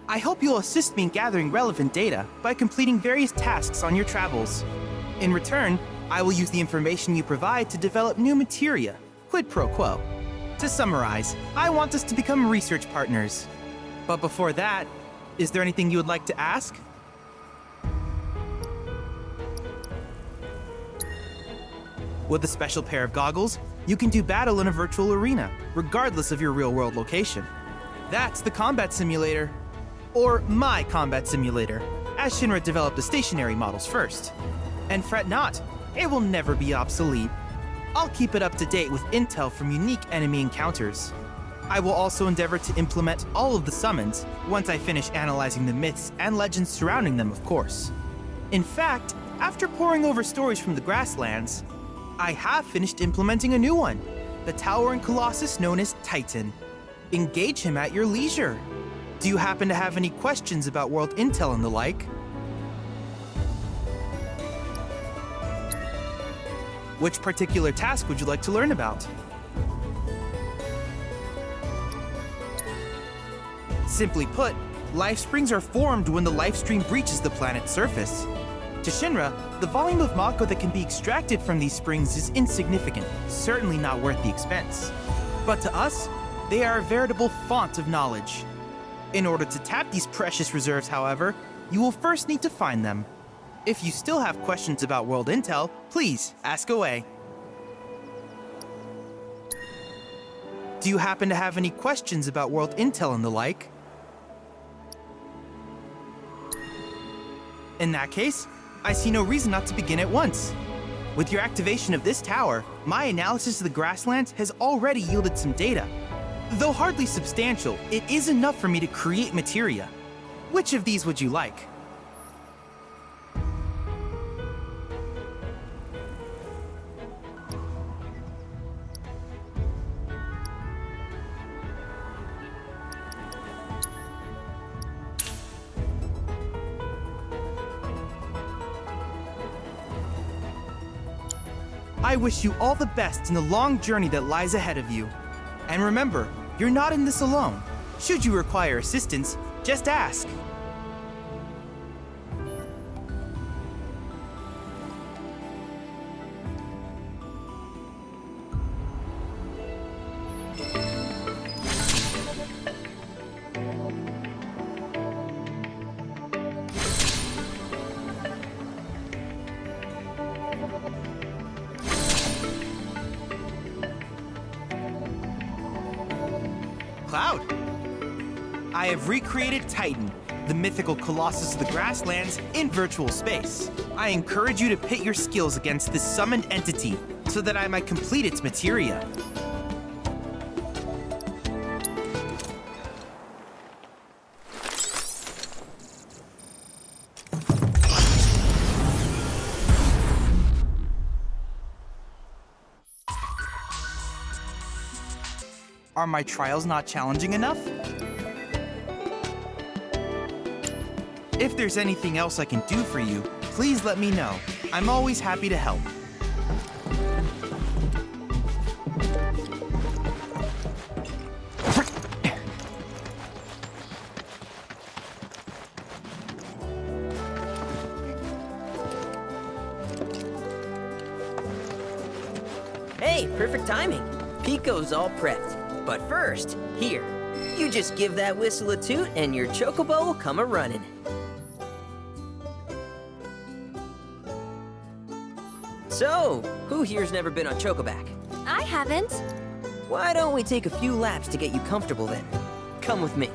I hope you'll assist me in gathering relevant data by completing various tasks on your travels. In return, I will use the information you provide to develop new materia, quid pro quo. To summarize, I want us to become research partners. But before that, is there anything you would like to ask? With a special pair of goggles, you can do battle in a virtual arena, regardless of your real-world location. That's the combat simulator. Or my combat simulator, as Shinra developed the stationary models first. And fret not, it will never be obsolete. I'll keep it up to date with intel from unique enemy encounters. I will also endeavor to implement all of the summons, once I finish analyzing the myths and legends surrounding them, of course. In fact, after poring over stories from the grasslands, I have finished implementing a new one, the towering colossus known as Titan. Engage him at your leisure. Do you happen to have any questions about world intel and the like? Which particular task would you like to learn about? Simply put, life springs are formed when the life stream breaches the planet's surface. To Shinra, the volume of Mako that can be extracted from these springs is insignificant, certainly not worth the expense. But to us, they are a veritable font of knowledge. In order to tap these precious reserves, however, you will first need to find them. If you still have questions about world intel, please ask away. Do you happen to have any questions about world intel and the like? In that case, I see no reason not to begin at once. With your activation of this tower, my analysis of the grasslands has already yielded some data. Though hardly substantial, it is enough for me to create materia. Which of these would you like? I wish you all the best in the long journey that lies ahead of you. And remember, you're not in this alone. Should you require assistance, just ask. Cloud! I have recreated Titan, the mythical colossus of the grasslands, in virtual space. I encourage you to pit your skills against this summoned entity so that I might complete its materia. Are my trials not challenging enough? If there's anything else I can do for you, please let me know. I'm always happy to help. Hey, perfect timing. Pico's all prepped. But first, here, you just give that whistle a toot and your Chocobo will come a-running. So, who here's never been on Chocoback? I haven't. Why don't we take a few laps to get you comfortable then? Come with me.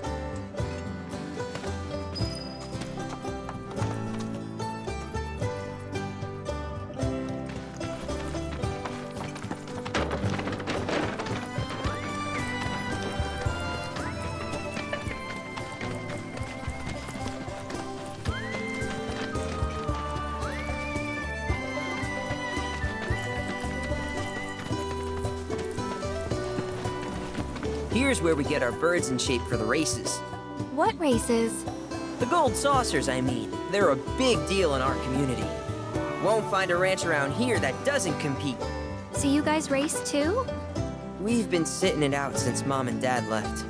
Here's where we get our birds in shape for the races. What races? The gold saucers, I mean. They're a big deal in our community. Won't find a ranch around here that doesn't compete. So you guys race too? We've been sitting it out since Mom and Dad left.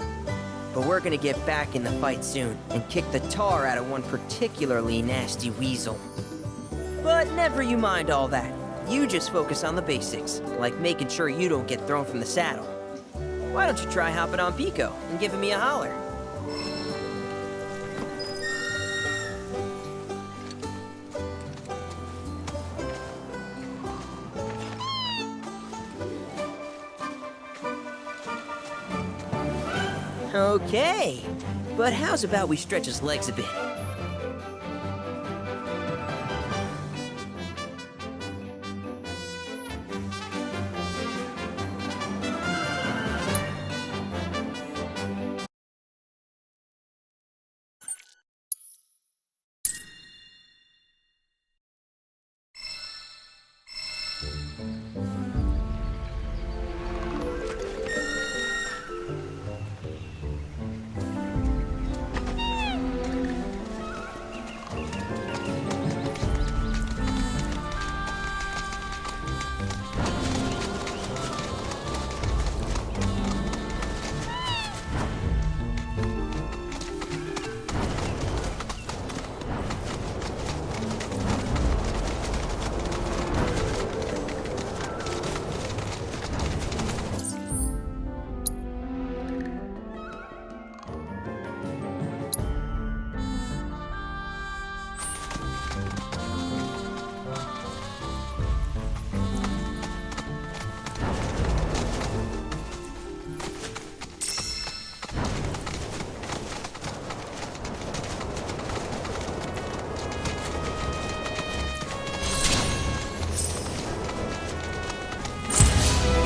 But we're gonna get back in the fight soon and kick the tar out of one particularly nasty weasel. But never you mind all that. You just focus on the basics, like making sure you don't get thrown from the saddle. Why don't you try hopping on Piko and giving me a holler? Okay, but how's about we stretch his legs a bit?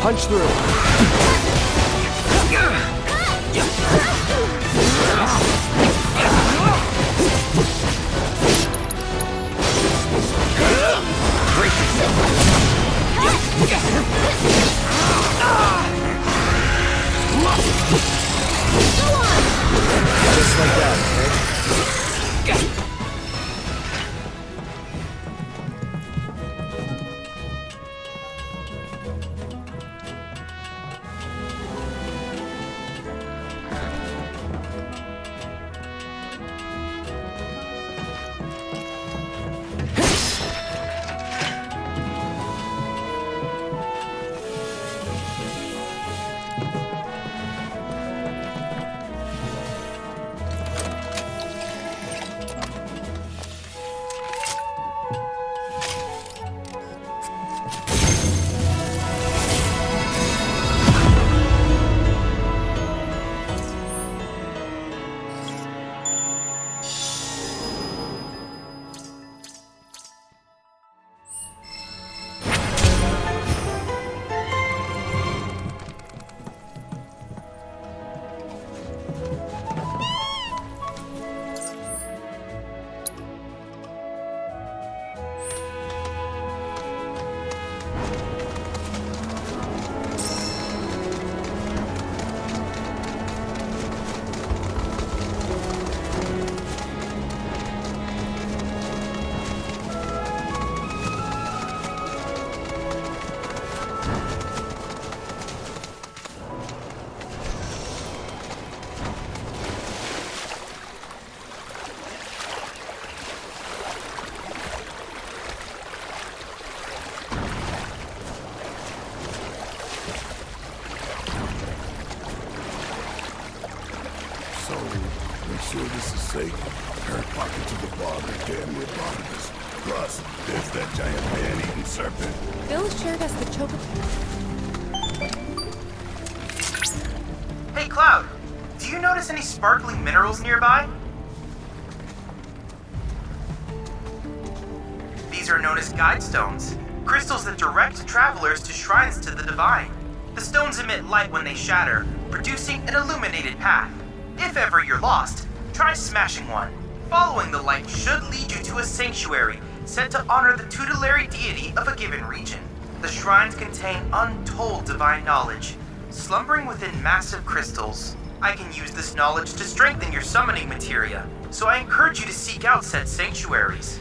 Punch through. Just like that, okay? sake. Hurt pockets of the fog are damn near bottomless. Plus, there's that giant man-eating serpent. Bill shared us the Chocobo. Hey, Cloud. Do you notice any sparkling minerals nearby? These are known as guide stones, crystals that direct travelers to shrines to the divine. The stones emit light when they shatter, producing an illuminated path. If ever you're lost, try smashing one. Following the light should lead you to a sanctuary set to honor the tutelary deity of a given region. The shrines contain untold divine knowledge, slumbering within massive crystals. I can use this knowledge to strengthen your summoning materia, so I encourage you to seek out said sanctuaries.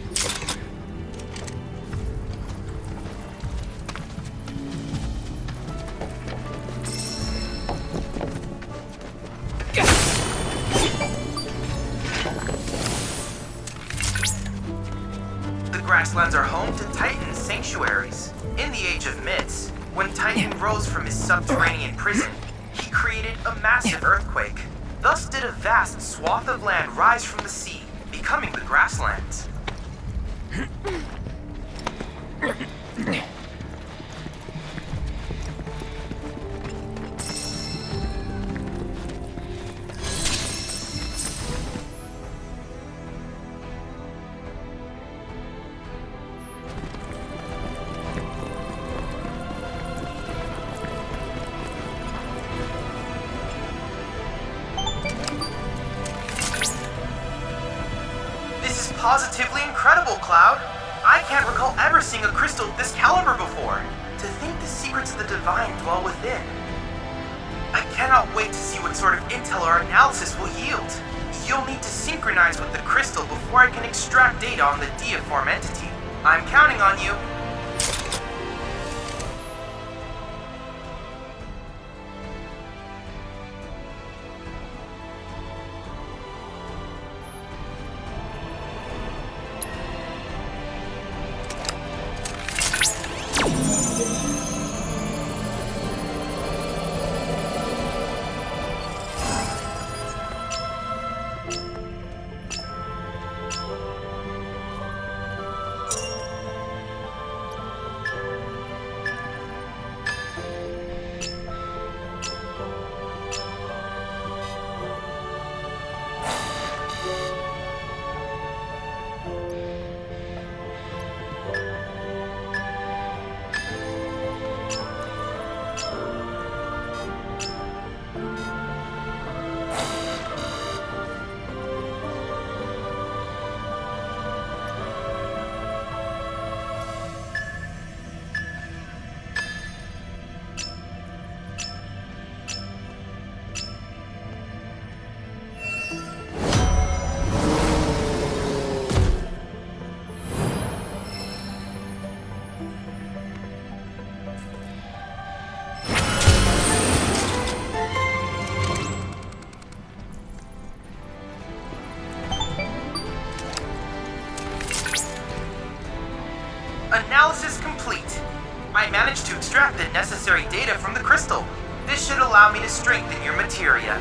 Grasslands are home to Titan's sanctuaries. In the Age of Myths, when Titan rose from his subterranean prison, he created a massive earthquake. Thus did a vast swath of land rise from the sea, becoming the Grasslands. Positively incredible, Cloud. I can't recall ever seeing a crystal of this caliber before. To think the secrets of the divine dwell within. I cannot wait to see what sort of intel our analysis will yield. You'll need to synchronize with the crystal before I can extract data on the deiform entity. I'm counting on you. Analysis complete. I managed to extract the necessary data from the crystal. This should allow me to strengthen your materia.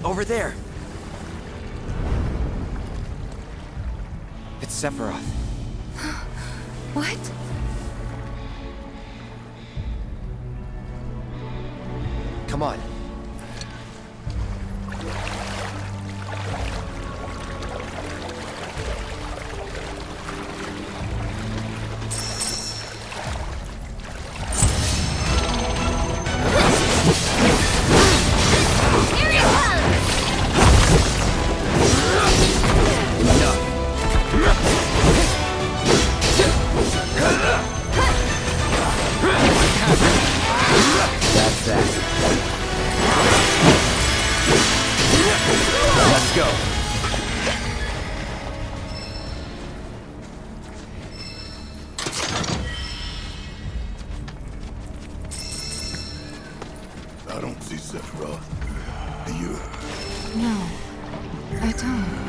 Over there. It's Sephiroth. What? Come on. I don't see Sephiroth. Do you? No, I don't.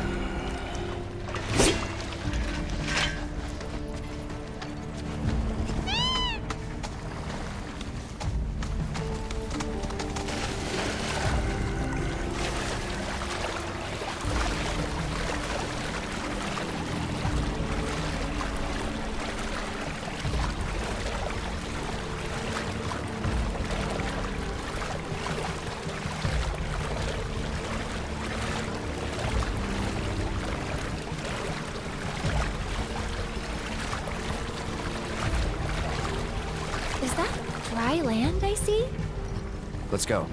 Is that dry land I see? Let's go.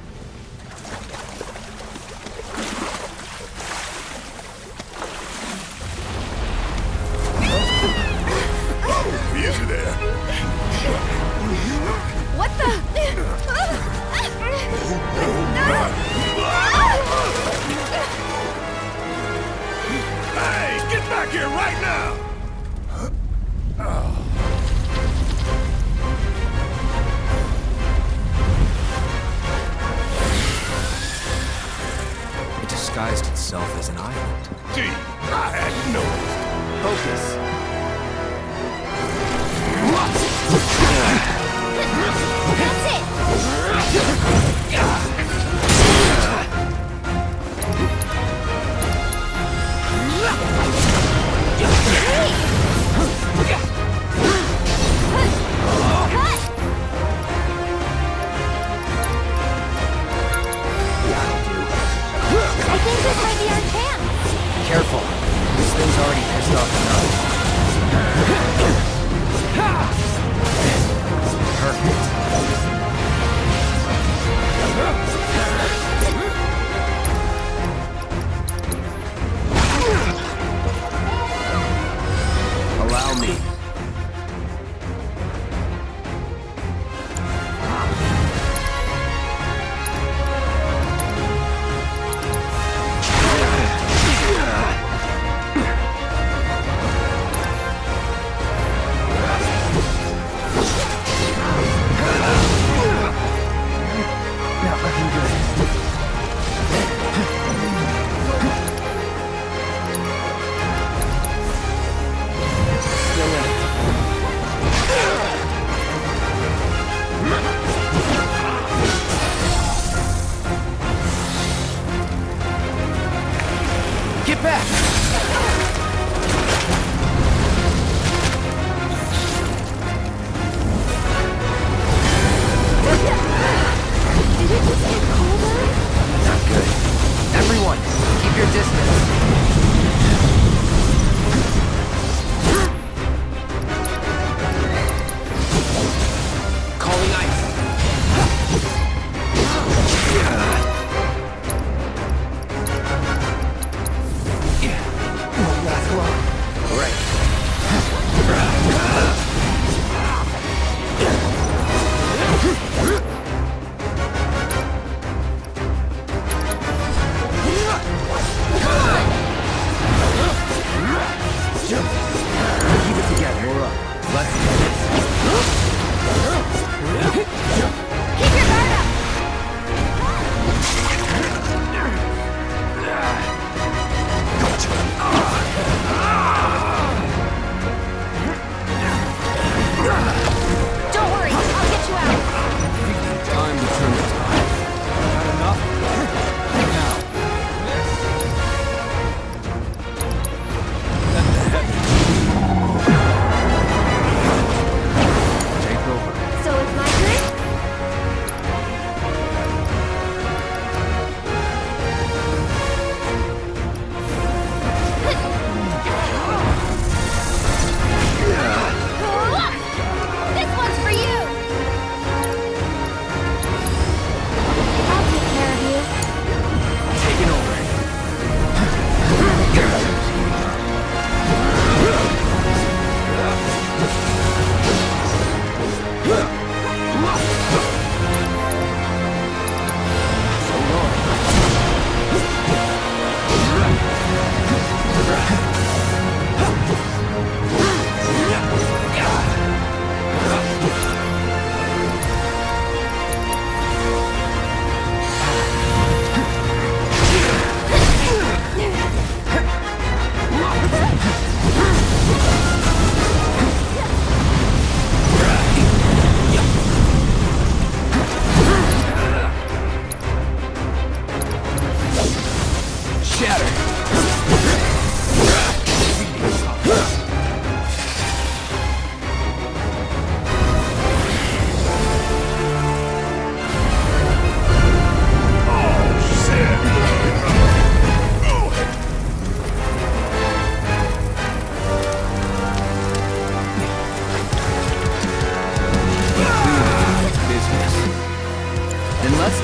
Easy there. What the? Hey, get back here right now! It disguised itself as an island. Gee, I hadn't noticed. Focus. I think this might be our chance. Careful. This thing's already pissed off enough.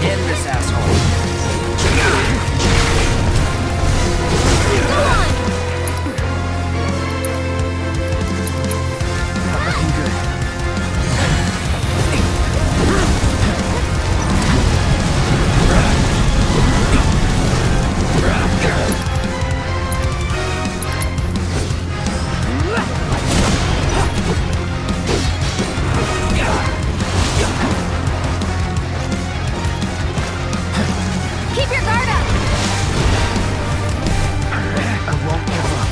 End this asshole. Come on! Not looking good. Keep your guard up! I won't give up.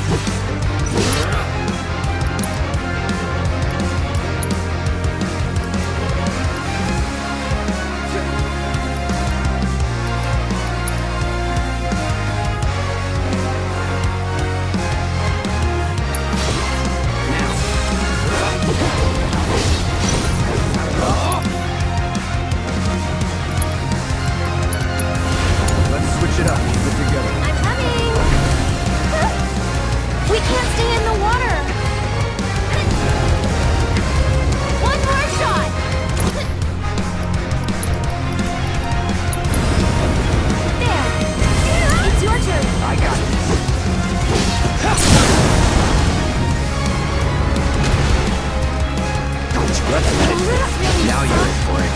Let's switch it up. Keep it together. I'm coming! We can't stay in the water! One more shot! There! It's your turn! I got this. Now you're in for it.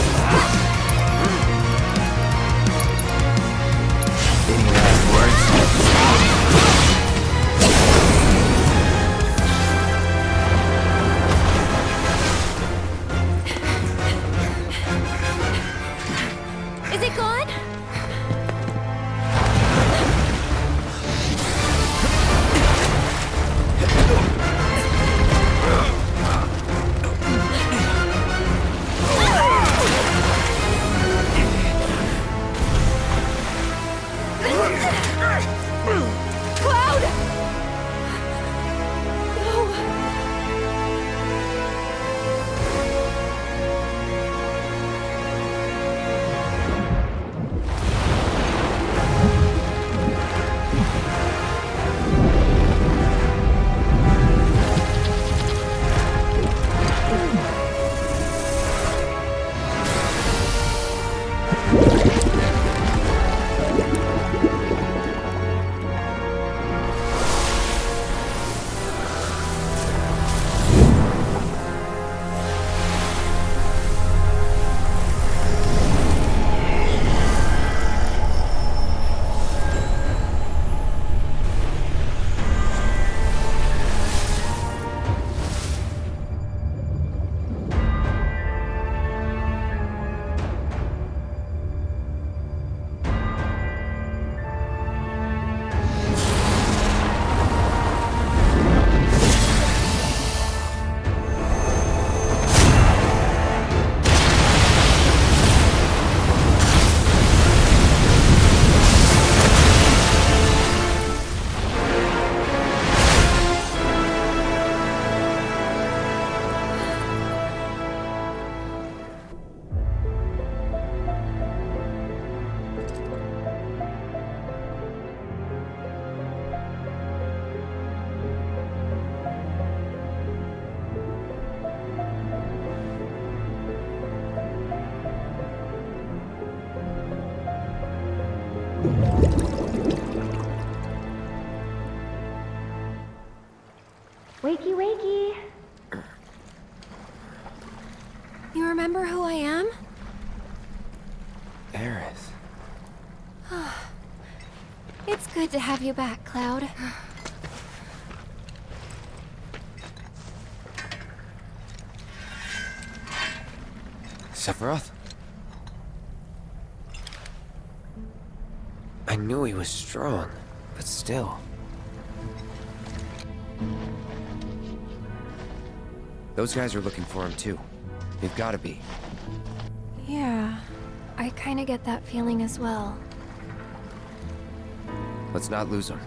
Any last words? Is it gone? Cloud! No. Wakey, wakey. You remember who I am? Aerith. It's good to have you back, Cloud. Sephiroth? I knew he was strong, but still. Those guys are looking for him too. They've gotta be. Yeah, I kinda get that feeling as well. Let's not lose him.